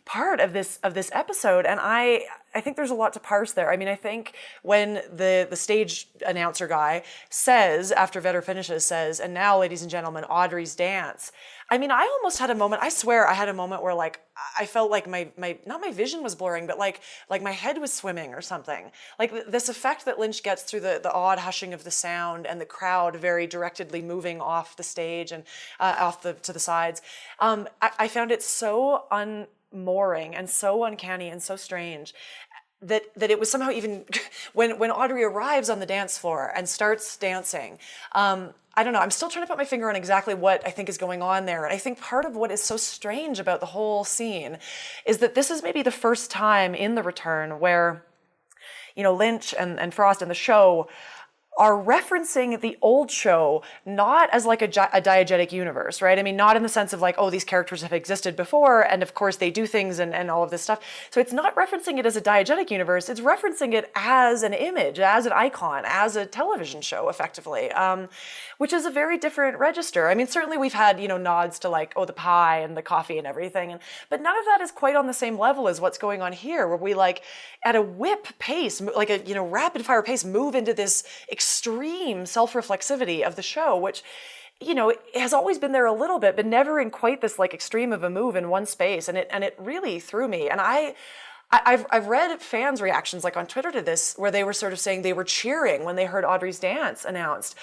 part of this episode, and I think there's a lot to parse there. I mean, I think when the stage announcer guy says, after Vedder finishes, and now, ladies and gentlemen, Audrey's dance. I mean, I almost had a moment, I swear I had a moment where like, I felt like my not my vision was blurring, but like my head was swimming or something. Like this effect that Lynch gets through the odd hushing of the sound and the crowd very directedly moving off the stage and to the sides. I found it so unmooring and so uncanny and so strange that it was somehow even when Audrey arrives on the dance floor and starts dancing. I don't know. I'm still trying to put my finger on exactly what I think is going on there. And I think part of what is so strange about the whole scene is that this is maybe the first time in The Return where, Lynch and Frost and the show are referencing the old show not as like a diegetic universe, right? I mean, not in the sense of like, oh, these characters have existed before, and of course they do things and all of this stuff. So it's not referencing it as a diegetic universe, it's referencing it as an image, as an icon, as a television show, effectively, which is a very different register. I mean, certainly we've had, nods to like, oh, the pie and the coffee and everything, but none of that is quite on the same level as what's going on here, where we like, at a whip pace, like a, rapid fire pace, move into this extreme self-reflexivity of the show, which, has always been there a little bit, but never in quite this like extreme of a move in one space. And it really threw me. And I've read fans' reactions like on Twitter to this, where they were sort of saying they were cheering when they heard Audrey's dance announced.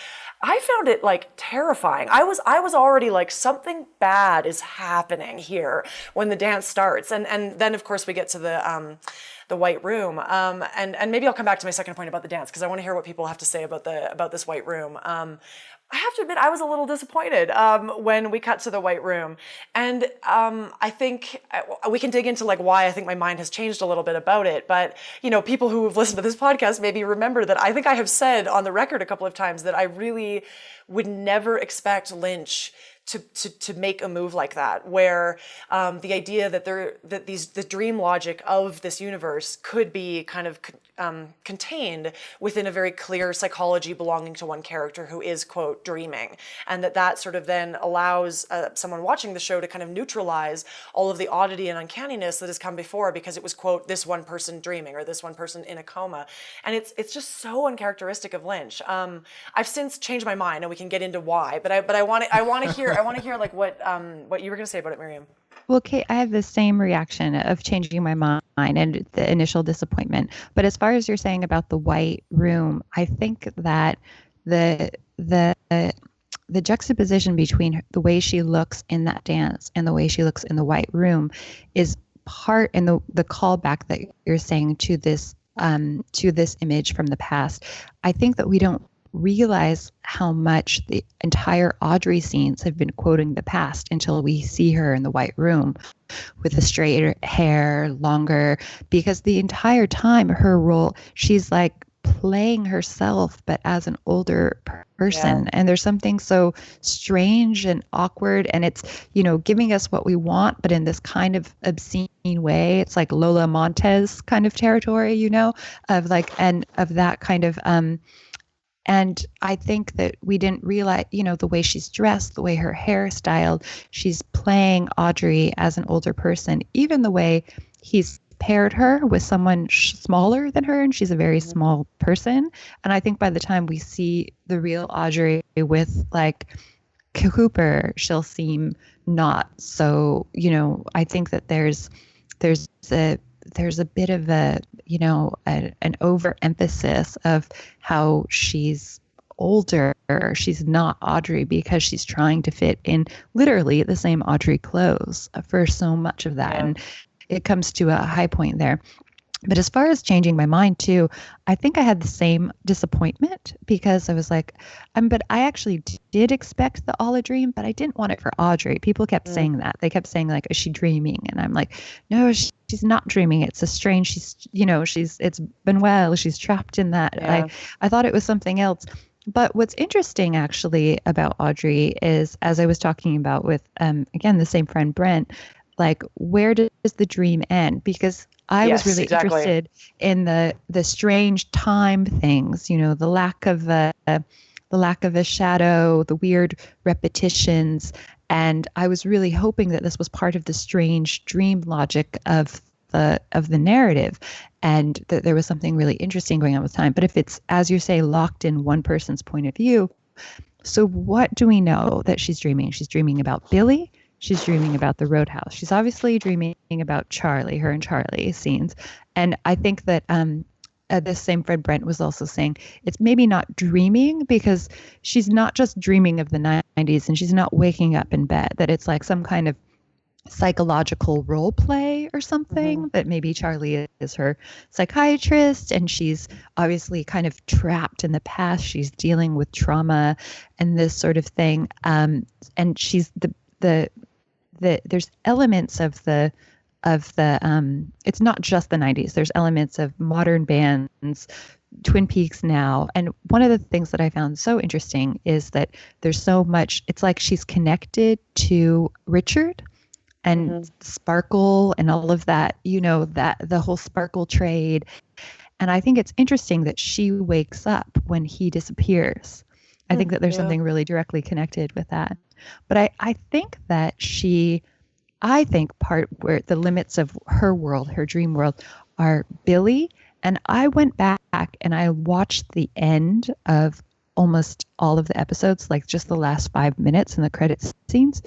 I found it like terrifying. I was already like, something bad is happening here when the dance starts. And then of course we get to the White Room. And maybe I'll come back to my second point about the dance, because I want to hear what people have to say about this White Room. I have to admit, I was a little disappointed when we cut to the White Room. And I think we can dig into like why I think my mind has changed a little bit about it. But, people who have listened to this podcast maybe remember that I think I have said on the record a couple of times that I really would never expect Lynch to make a move like that, where the idea that the dream logic of this universe could be kind of contained within a very clear psychology belonging to one character who is, quote, dreaming, and that sort of then allows someone watching the show to kind of neutralize all of the oddity and uncanniness that has come before, because it was, quote, this one person dreaming or this one person in a coma, and it's just so uncharacteristic of Lynch. I've since changed my mind, and we can get into why, but I want to hear like what you were going to say about it, Miriam. Well, Kate, I have the same reaction of changing my mind and the initial disappointment. But as far as you're saying about the White Room, I think that the juxtaposition between the way she looks in that dance and the way she looks in the white room is part in the callback that you're saying to this image from the past. I think that we don't realize how much the entire Audrey scenes have been quoting the past until we see her in the white room with the straighter hair, longer, because the entire time her role, she's like playing herself, but as an older person. Yeah. And there's something so strange and awkward, and it's, giving us what we want, but in this kind of obscene way. It's like Lola Montez kind of territory, of like, and of that kind of, and I think that we didn't realize, the way she's dressed, the way her hair is styled, she's playing Audrey as an older person, even the way he's paired her with someone smaller than her, and she's a very small person. And I think by the time we see the real Audrey with like Cooper, she'll seem not so, I think that there's a bit of a, an overemphasis of how she's older. She's not Audrey because she's trying to fit in literally the same Audrey clothes for so much of that. Yeah. And it comes to a high point there. But as far as changing my mind too, I think I had the same disappointment because I was like, but I actually did expect the Alla dream, but I didn't want it for Audrey. People kept saying that. They kept saying like, is she dreaming? And I'm like, no, she's not dreaming. It's a strange, it's Benoit. She's trapped in that. Yeah. I thought it was something else. But what's interesting actually about Audrey is, as I was talking about with, again, the same friend, Brent, like, where does the dream end? Because I was really interested in the strange time things, the lack of a shadow, the weird repetitions, and I was really hoping that this was part of the strange dream logic of the narrative, and that there was something really interesting going on with time. But if it's, as you say, locked in one person's point of view, so what do we know that she's dreaming? She's dreaming about Billy. She's dreaming about the roadhouse. She's obviously dreaming about Charlie, her and Charlie scenes. And I think that this same friend Brent was also saying it's maybe not dreaming because she's not just dreaming of the 90s and she's not waking up in bed, that it's like some kind of psychological role play or something, that maybe Charlie is her psychiatrist and she's obviously kind of trapped in the past. She's dealing with trauma and this sort of thing. And she's there's elements of the it's not just the 90s. There's elements of modern bands, Twin Peaks now. And one of the things that I found so interesting is that there's so much, it's like she's connected to Richard and Sparkle and all of that, that the whole Sparkle trade. And I think it's interesting that she wakes up when he disappears. I think that there's something really directly connected with that. But I think that part where the limits of her world, her dream world, are Billy. And I went back and I watched the end of almost all of the episodes, like just the last 5 minutes in the credits scenes.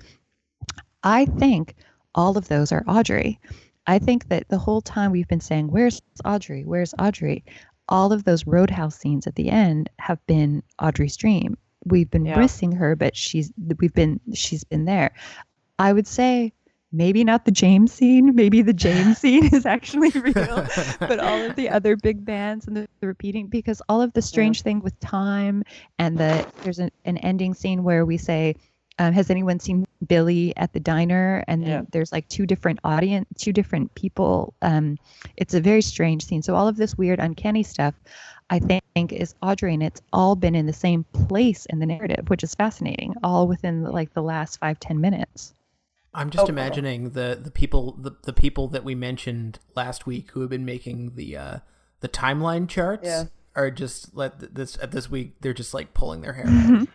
I think all of those are Audrey. I think that the whole time we've been saying, where's Audrey? Where's Audrey? All of those roadhouse scenes at the end have been Audrey's dream. We've been missing her, but she's been there. I would say maybe not the James scene. Maybe the James scene is actually real, but all of the other big bands and the repeating, because all of the strange thing with time and there's an ending scene where we say, has anyone seen Billy at the diner? And then there's like two different people. It's a very strange scene. So all of this weird, uncanny stuff, I think, is Audrey, and it's all been in the same place in the narrative, which is fascinating, all within like the last 5-10 minutes. I'm just imagining the people that we mentioned last week who have been making the timeline charts are just this week they're just like pulling their hair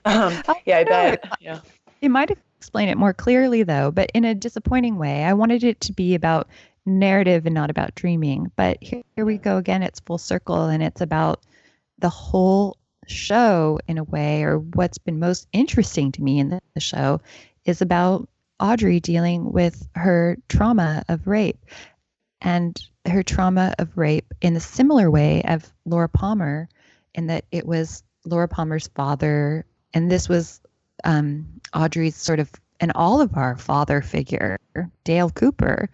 out. I bet. Yeah. It might explain it more clearly though, but in a disappointing way. I wanted it to be about narrative and not about dreaming. But here we go again. It's full circle, and it's about the whole show in a way, or what's been most interesting to me in the show is about Audrey dealing with her trauma of rape, and her trauma of rape in a similar way of Laura Palmer, in that it was Laura Palmer's father and this was Audrey's sort of, and all of our father figure, Dale Cooper,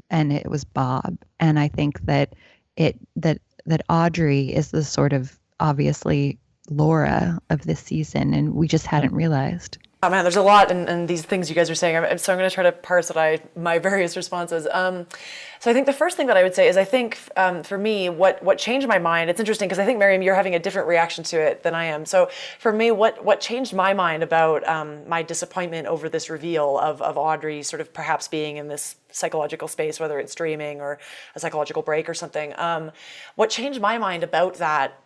and it was Bob. And I think that that Audrey is the sort of obviously Laura of this season, and we just hadn't realized. Oh man, there's a lot in these things you guys are saying, so I'm going to try to parse my various responses. So I think the first thing that I would say is I think for me, what changed my mind, it's interesting because I think, Miriam, you're having a different reaction to it than I am. So for me, what changed my mind about my disappointment over this reveal of Audrey sort of perhaps being in this psychological space, whether it's dreaming or a psychological break or something, what changed my mind about that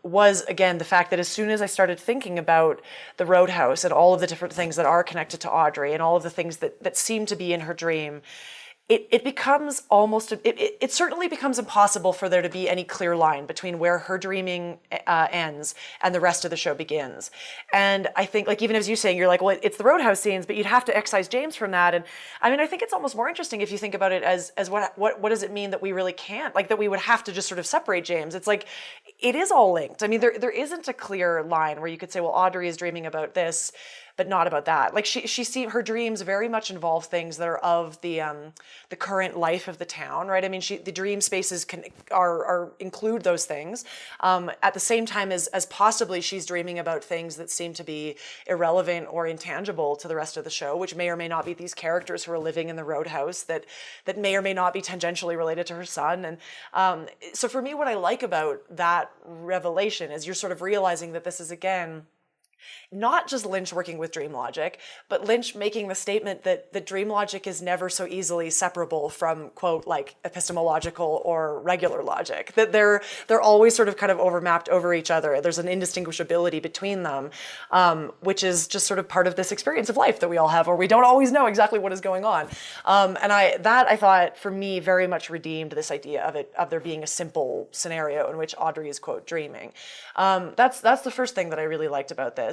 was, again, the fact that as soon as I started thinking about the Roadhouse and all of the different things that are connected to Audrey and all of the things that seem to be in her dream, it becomes almost, it certainly becomes impossible for there to be any clear line between where her dreaming ends and the rest of the show begins. And I think, like, even as you saying, you're like, well, it's the Roadhouse scenes, but you'd have to excise James from that. And I mean, I think it's almost more interesting if you think about it as what does it mean that we really can't, like, that we would have to just sort of separate James. It's like, it is all linked. I mean, there isn't a clear line where you could say, well, Audrey is dreaming about this, but not about that. Like her dreams very much involve things that are of the current life of the town, right? I mean, the dream spaces include those things. At the same time as possibly she's dreaming about things that seem to be irrelevant or intangible to the rest of the show, which may or may not be these characters who are living in the Roadhouse that may or may not be tangentially related to her son. And so for me, what I like about that revelation is you're sort of realizing that this is, again, not just Lynch working with dream logic, but Lynch making the statement that the dream logic is never so easily separable from, quote, like epistemological or regular logic, that they're always sort of kind of overmapped over each other. There's an indistinguishability between them, which is just sort of part of this experience of life that we all have, where we don't always know exactly what is going on. And I thought, for me, very much redeemed this idea of there being a simple scenario in which Audrey is, quote, dreaming. That's the first thing that I really liked about this.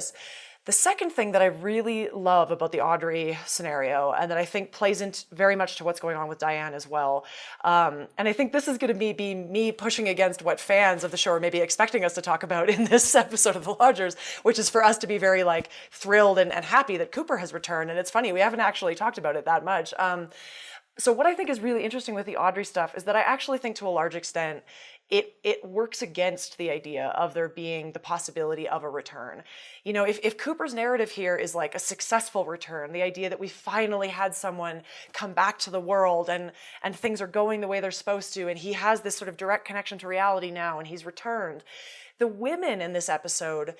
The second thing that I really love about the Audrey scenario, and that I think plays into very much to what's going on with Diane as well, and I think this is going to be me pushing against what fans of the show are maybe expecting us to talk about in this episode of The Lodgers, which is for us to be very like thrilled and happy that Cooper has returned. And it's funny, we haven't actually talked about it that much. So what I think is really interesting with the Audrey stuff is that I actually think, to a large extent, it works against the idea of there being the possibility of a return. You know, if Cooper's narrative here is like a successful return, the idea that we finally had someone come back to the world and things are going the way they're supposed to, and he has this sort of direct connection to reality now, and he's returned. The women in this episode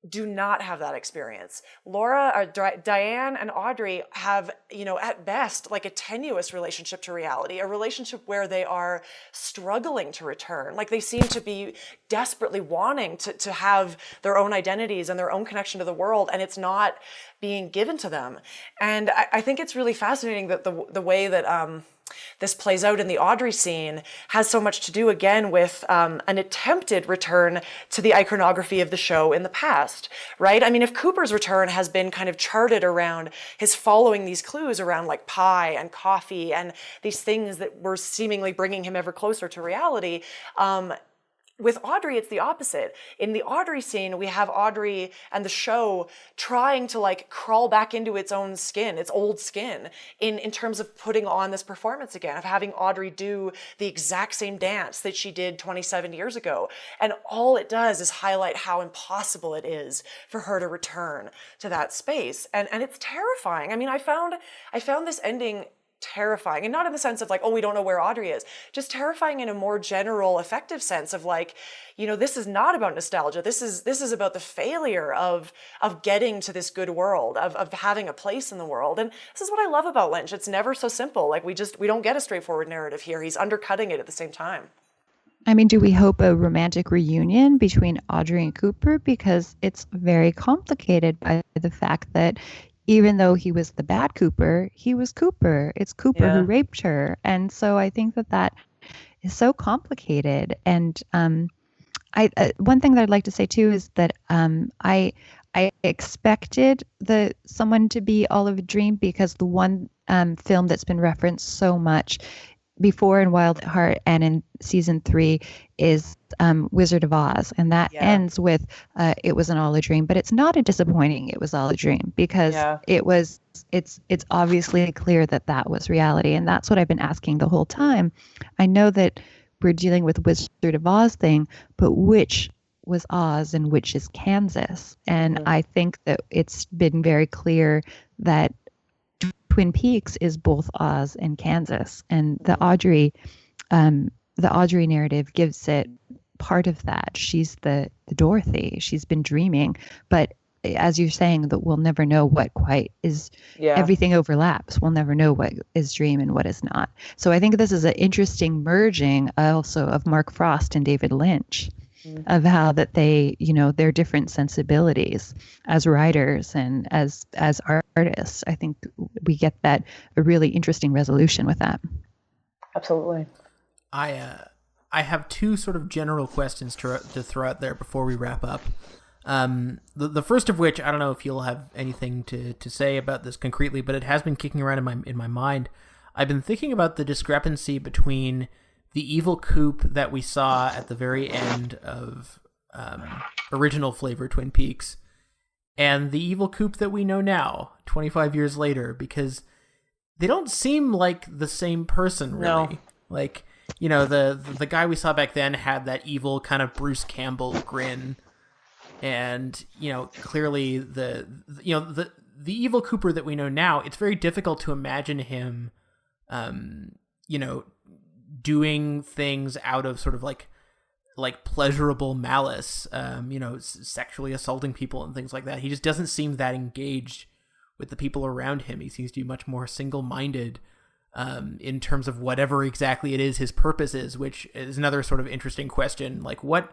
do not have that experience. Diane and Audrey have, you know, at best, like a tenuous relationship to reality, a relationship where they are struggling to return. Like they seem to be desperately wanting to have their own identities and their own connection to the world, and it's not being given to them. And I think it's really fascinating that the way that this plays out in the Audrey scene has so much to do, again, with an attempted return to the iconography of the show in the past, right? I mean, if Cooper's return has been kind of charted around his following these clues around like pie and coffee and these things that were seemingly bringing him ever closer to reality, with Audrey, it's the opposite. In the Audrey scene, we have Audrey and the show trying to like crawl back into its own skin, its old skin, in terms of putting on this performance again, of having Audrey do the exact same dance that she did 27 years ago. And all it does is highlight how impossible it is for her to return to that space. And it's terrifying. I mean, I found this ending terrifying, and not in the sense of like, oh, we don't know where Audrey is, just terrifying in a more general, effective sense of like, you know, this is not about nostalgia. This is about the failure of getting to this good world, of having a place in the world. And this is what I love about Lynch. It's never so simple. Like we don't get a straightforward narrative here. He's undercutting it at the same time. I mean, do we hope a romantic reunion between Audrey and Cooper? Because it's very complicated by the fact that even though he was the bad Cooper, he was Cooper. It's Cooper who raped her. And so I think that is so complicated. And one thing that I'd like to say too is that I expected someone to be Olive Dream, because the one film that's been referenced so much before in Wild at Heart and in season 3 is Wizard of Oz, and that ends with it wasn't all a dream, but it's not a disappointing it was all a dream, because it's obviously clear that that was reality, and that's what I've been asking the whole time. I know that we're dealing with Wizard of Oz thing, but which was Oz and which is Kansas? And I think that it's been very clear that Twin Peaks is both Oz and Kansas, and the Audrey narrative gives it part of that. She's the Dorothy. She's been dreaming, but as you're saying, that we'll never know what quite is. Everything overlaps. We'll never know what is dream and what is not. So I think this is an interesting merging also of Mark Frost and David Lynch, of how that they, their different sensibilities as writers and as artists. I think we get a really interesting resolution with that. Absolutely. I have two sort of general questions to throw out there before we wrap up. The first of which, I don't know if you'll have anything to say about this concretely, but it has been kicking around in my mind. I've been thinking about the discrepancy between the evil coop that we saw at the very end of original flavor Twin Peaks and the evil coop that we know now, 25 years later, because they don't seem like the same person, really. No. Like, the guy we saw back then had that evil kind of Bruce Campbell grin, and clearly the evil Cooper that we know now, it's very difficult to imagine him doing things out of sort of like pleasurable malice, sexually assaulting people and things like that. He just doesn't seem that engaged with the people around him. He seems to be much more single-minded in terms of whatever exactly it is his purpose is, which is another sort of interesting question. Like, what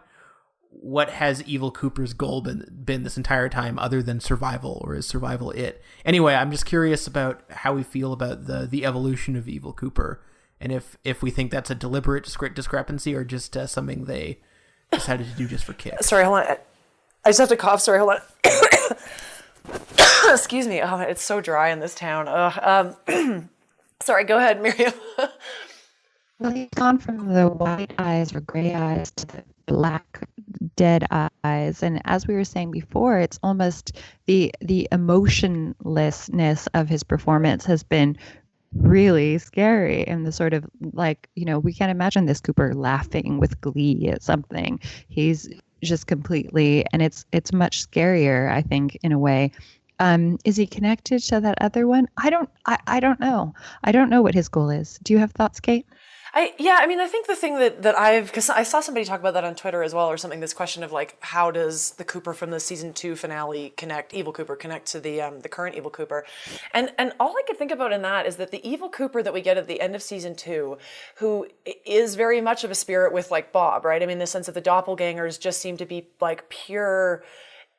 has Evil Cooper's goal been this entire time other than survival, or is survival it? Anyway, I'm just curious about how we feel about the evolution of Evil Cooper, and if we think that's a deliberate discrepancy or just something they decided to do just for kicks. Sorry, hold on. I just have to cough. Sorry, hold on. Excuse me. Oh, it's so dry in this town. Sorry, go ahead, Miriam. Well, he's gone from the white eyes or gray eyes to the black dead eyes, and as we were saying before, it's almost the emotionlessness of his performance has been really scary, and the sort of like, we can't imagine this Cooper laughing with glee at something. He's just completely, and it's much scarier, I think, in a way. Is he connected to that other one? I don't know. I don't know what his goal is. Do you have thoughts, Kate? I think the thing because I saw somebody talk about that on Twitter as well, or something, this question of like, how does the Cooper from the season 2 finale Evil Cooper connect to the current Evil Cooper? And all I could think about in that is that the Evil Cooper that we get at the end of season 2, who is very much of a spirit with like Bob, right? I mean, the sense of the doppelgangers just seem to be like pure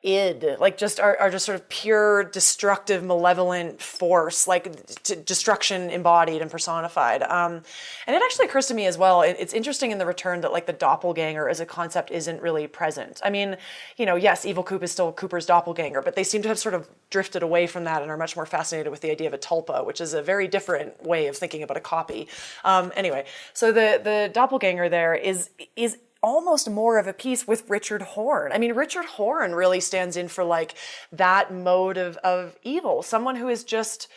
id, like just are just sort of pure destructive, malevolent force, like destruction embodied and personified. And it actually occurs to me as well, it's interesting in the return that like the doppelganger as a concept isn't really present. I mean, yes, Evil Coop is still Cooper's doppelganger, but they seem to have sort of drifted away from that and are much more fascinated with the idea of a tulpa, which is a very different way of thinking about a copy. Anyway, so the doppelganger there is almost more of a piece with Richard Horne. I mean, Richard Horne really stands in for like that mode of evil, someone who is just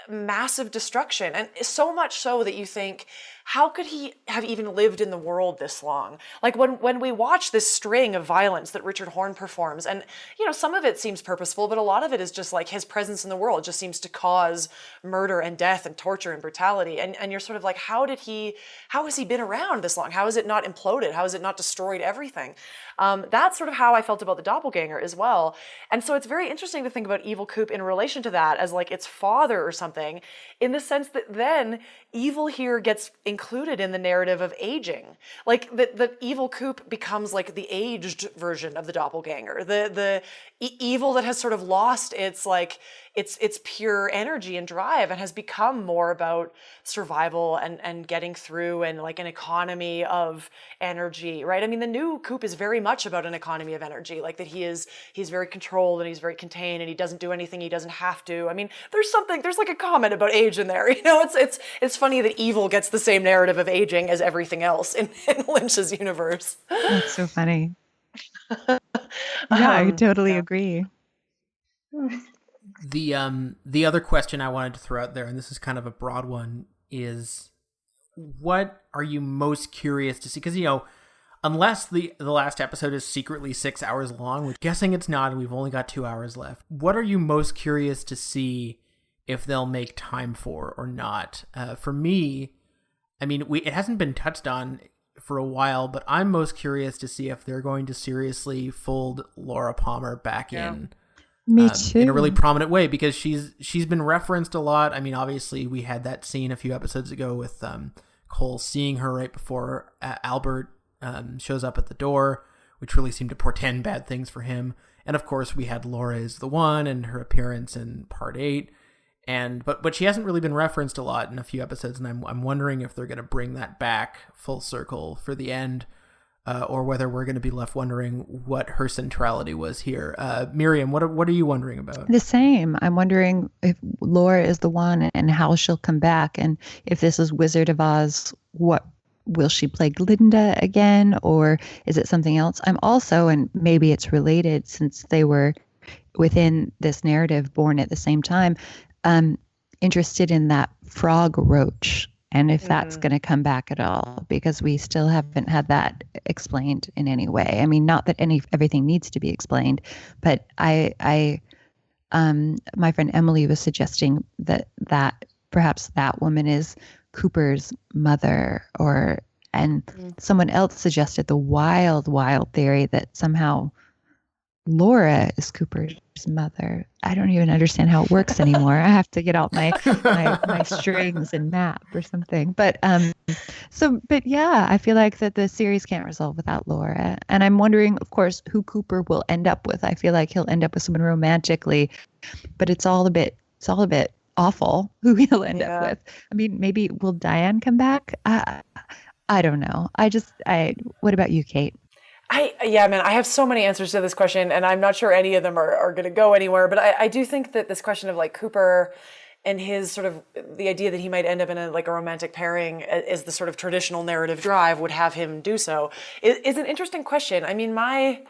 massive destruction, and so much so that you think, how could he have even lived in the world this long? Like when we watch this string of violence that Richard Horne performs, and some of it seems purposeful, but a lot of it is just like his presence in the world just seems to cause murder and death and torture and brutality. And you're sort of like, how has he been around this long? How has it not imploded? How has it not destroyed everything? That's sort of how I felt about the doppelganger as well. And so it's very interesting to think about Evil Coop in relation to that as like its father or something, in the sense that then evil here gets included in the narrative of aging. Like the Evil Coop becomes like the aged version of the doppelganger, the evil that has sort of lost its like it's pure energy and drive, and has become more about survival and getting through, and like an economy of energy, right? I mean, the new Coop is very much about an economy of energy, like that he's very controlled and he's very contained and he doesn't do anything he doesn't have to. I mean, there's like a comment about age in there, you know. It's funny that evil gets the same narrative of aging as everything else in Lynch's universe. That's so funny. Yeah, I totally agree. The other question I wanted to throw out there, and this is kind of a broad one, is what are you most curious to see? Because, you know, unless the last episode is secretly 6 hours long, which guessing it's not, and we've only got 2 hours left, what are you most curious to see if they'll make time for or not? For me, I mean, it hasn't been touched on for a while, but I'm most curious to see if they're going to seriously fold Laura Palmer back in. Me too. In a really prominent way, because she's been referenced a lot. I mean, obviously we had that scene a few episodes ago with Cole seeing her right before Albert shows up at the door, which really seemed to portend bad things for him. And of course we had Laura is the One and her appearance in part 8. But she hasn't really been referenced a lot in a few episodes, and I'm wondering if they're going to bring that back full circle for the end, or whether we're going to be left wondering what her centrality was here. Miriam, what are you wondering about? The same. I'm wondering if Laura is the One and how she'll come back, and if this is Wizard of Oz, what will she play Glinda again, or is it something else? I'm also, and maybe it's related since they were within this narrative born at the same time, interested in that frog roach, and if that's going to come back at all, because we still haven't had that explained in any way. I mean, not that everything needs to be explained, but my friend Emily was suggesting that perhaps that woman is Cooper's mother, and someone else suggested the wild theory that somehow Laura is Cooper's mother. I don't even understand how it works anymore. I have to get out my strings and map or something. But yeah, I feel like that the series can't resolve without Laura. And I'm wondering, of course, who Cooper will end up with. I feel like he'll end up with someone romantically, but it's all a bit awful who he'll end up with. I mean, maybe will Diane come back? I don't know. What about you, Kate? Man, I have so many answers to this question, and I'm not sure any of them are going to go anywhere. But I do think that this question of like Cooper and his sort of the idea that he might end up in a romantic pairing is the sort of traditional narrative drive would have him do so is an interesting question. I mean, my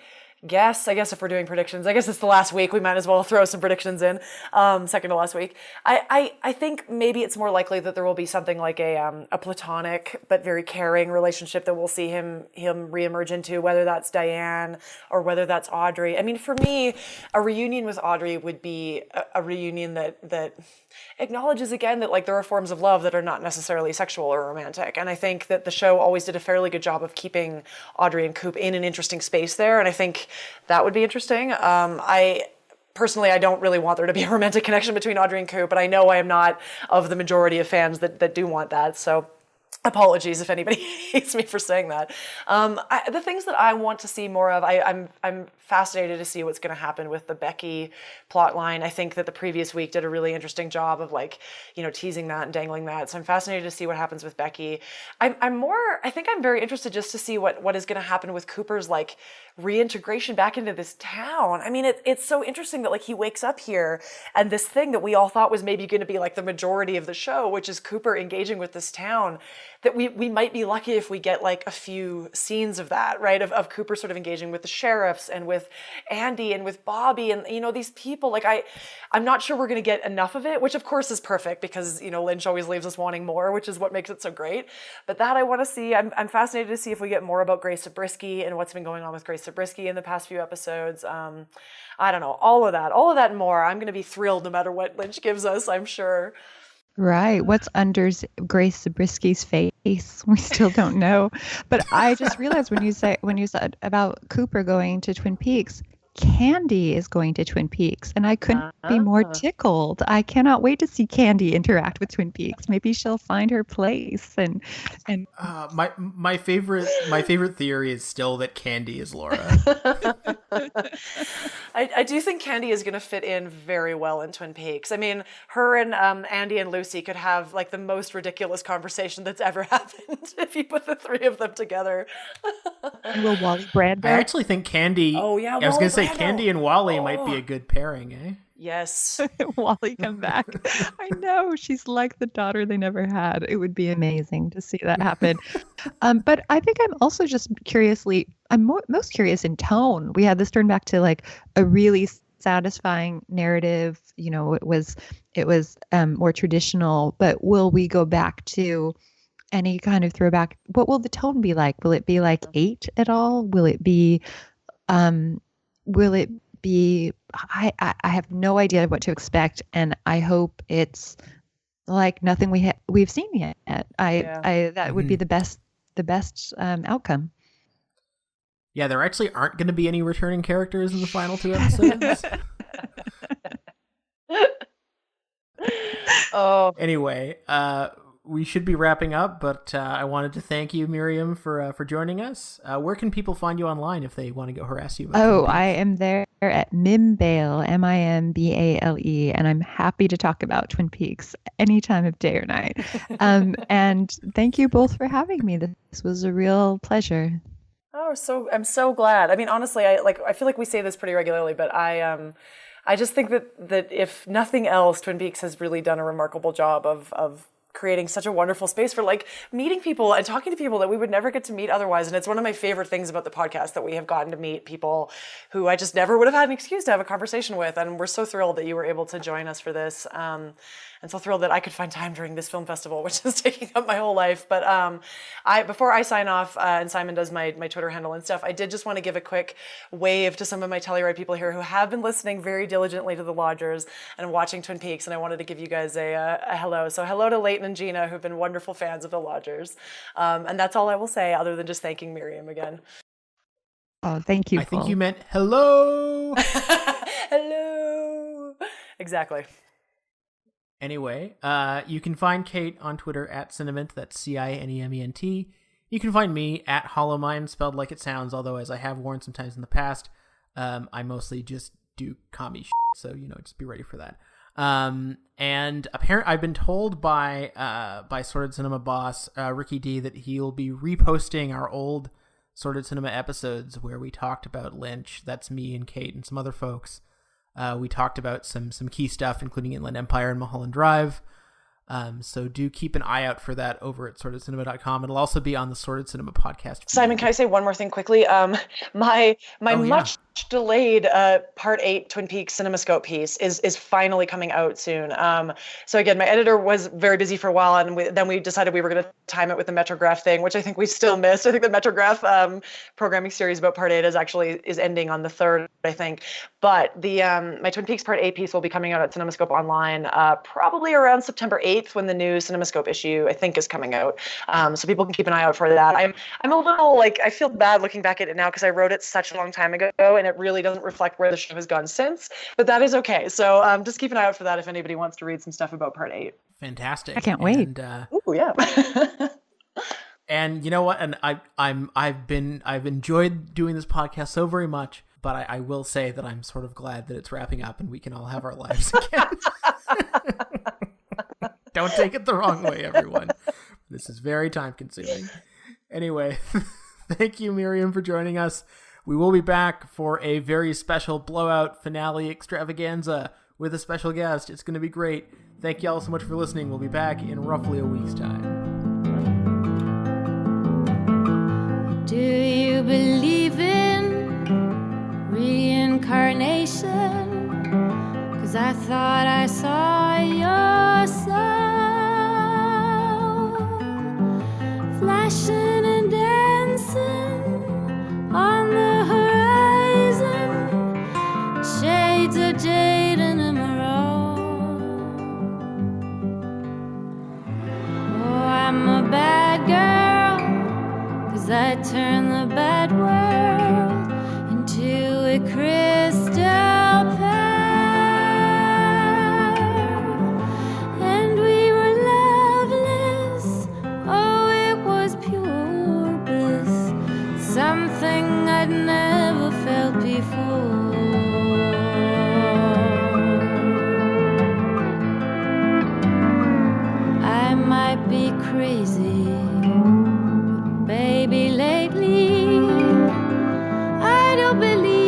guess, I guess if we're doing predictions, I guess it's the last week, we might as well throw some predictions in, second to last week. I think maybe it's more likely that there will be something like a platonic but very caring relationship that we'll see him reemerge into, whether that's Diane or whether that's Audrey. I mean, for me, a reunion with Audrey would be a reunion that acknowledges again that like there are forms of love that are not necessarily sexual or romantic. And I think that the show always did a fairly good job of keeping Audrey and Coop in an interesting space there. And I think that would be interesting. I don't really want there to be a romantic connection between Audrey and Coop, but I know I am not of the majority of fans that do want that. So apologies if anybody hates me for saying that. The things that I want to see more of, I'm fascinated to see what's going to happen with the Becky plot line. I think that the previous week did a really interesting job of teasing that and dangling that. So I'm fascinated to see what happens with Becky. I think I'm very interested just to see what is going to happen with Cooper's reintegration back into this town. I mean, it's so interesting that he wakes up here and this thing that we all thought was maybe going to be the majority of the show, which is Cooper engaging with this town, that we might be lucky if we get a few scenes of that, right? Of Cooper sort of engaging with the sheriffs and with Andy and with Bobby and, these people. I'm not sure we're going to get enough of it, which of course is perfect because, Lynch always leaves us wanting more, which is what makes it so great. But that I want to see. I'm fascinated to see if we get more about Grace Zabriskie and what's been going on with Grace Zabriskie in the past few episodes. I don't know, all of that and more. I'm going to be thrilled no matter what Lynch gives us, I'm sure. Right. What's under Grace Zabriskie's face? We still don't know. But I just realized when you said about Cooper going to Twin Peaks, Candy is going to Twin Peaks, and I couldn't be more tickled. I cannot wait to see Candy interact with Twin Peaks. Maybe she'll find her place. And my favorite theory is still that Candy is Laura. I do think Candy is going to fit in very well in Twin Peaks. I mean, her and Andy and Lucy could have like the most ridiculous conversation that's ever happened if you put the three of them together. And will Wally Brando? I actually think Candy. Oh, yeah, I was going to Wally say Brando. Candy and Wally might be a good pairing, eh? Yes. Wally come back. I know, she's like the daughter they never had. It would be amazing to see that happen. But I think I'm also just I'm most curious in tone. We had this turn back to like a really satisfying narrative. You know, it was more traditional, but will we go back to any kind of throwback? What will the tone be like? Will it be like 8 at all? Will it be I have no idea what to expect, and I hope it's like nothing we've seen yet. That would be the best outcome. Yeah, there actually aren't going to be any returning characters in the final 2 episodes. Oh. Anyway, we should be wrapping up, but I wanted to thank you, Miriam, for joining us. Where can people find you online if they want to go harass you about Twin Peaks? I am there at Miriam Bale, Mimbale, and I'm happy to talk about Twin Peaks any time of day or night. And thank you both for having me. This was a real pleasure. Oh, I'm so glad. I mean, honestly, I feel like we say this pretty regularly, but I just think that if nothing else, Twin Peaks has really done a remarkable job of creating such a wonderful space for like meeting people and talking to people that we would never get to meet otherwise. And it's one of my favorite things about the podcast that we have gotten to meet people who I just never would have had an excuse to have a conversation with. And we're so thrilled that you were able to join us for this. And so thrilled that I could find time during this film festival, which is taking up my whole life. But before I sign off and Simon does my Twitter handle and stuff, I did just want to give a quick wave to some of my Telluride people here who have been listening very diligently to The Lodgers and watching Twin Peaks. And I wanted to give you guys a hello. So hello to Leighton and Gina, who've been wonderful fans of The Lodgers. And that's all I will say other than just thanking Miriam again. Oh, thank you. I think you meant hello. Hello. Exactly. Anyway, you can find Kate on Twitter at Cinnament, that's Cinement. You can find me at HollowMind, spelled like it sounds, although as I have warned sometimes in the past, I mostly just do commie shit, so, just be ready for that. And apparently I've been told by Sorted Cinema boss, Ricky D, that he'll be reposting our old Sorted Cinema episodes where we talked about Lynch. That's me and Kate and some other folks. We talked about some key stuff, including Inland Empire and Mulholland Drive. So do keep an eye out for that over at sortedcinema.com. It'll also be on the Sorted Cinema podcast. Simon, can I say one more thing quickly? My much delayed part 8 Twin Peaks CinemaScope piece is finally coming out soon. So again, my editor was very busy for a while, and then we decided we were going to time it with the Metrograph thing, which I think we still missed. I think the Metrograph programming series about part 8 is ending on the 3rd, I think. But the my Twin Peaks part 8 piece will be coming out at CinemaScope Online probably around September 8th, when the new CinemaScope issue I think is coming out. So people can keep an eye out for that. I'm a little I feel bad looking back at it now because I wrote it such a long time ago, and it really doesn't reflect where the show has gone since. But that is okay. So just keep an eye out for that if anybody wants to read some stuff about part 8. Fantastic! I can't wait. And, ooh, yeah. And you know what? And I've enjoyed doing this podcast so very much. But I will say that I'm sort of glad that it's wrapping up and we can all have our lives again. Don't take it the wrong way, everyone. This is very time consuming. Anyway, thank you, Miriam, for joining us. We will be back for a very special blowout finale extravaganza with a special guest. It's going to be great. Thank you all so much for listening. We'll be back in roughly a week's time. Do you believe in reincarnation? 'Cause I thought I saw your soul flashing and dancing on the horizon, shades of jade and emerald. Oh, I'm a bad girl, 'cause I turn the bad world into a crystal pearl, and we were loveless. Oh, it was pure bliss, something I'd never felt before. still believe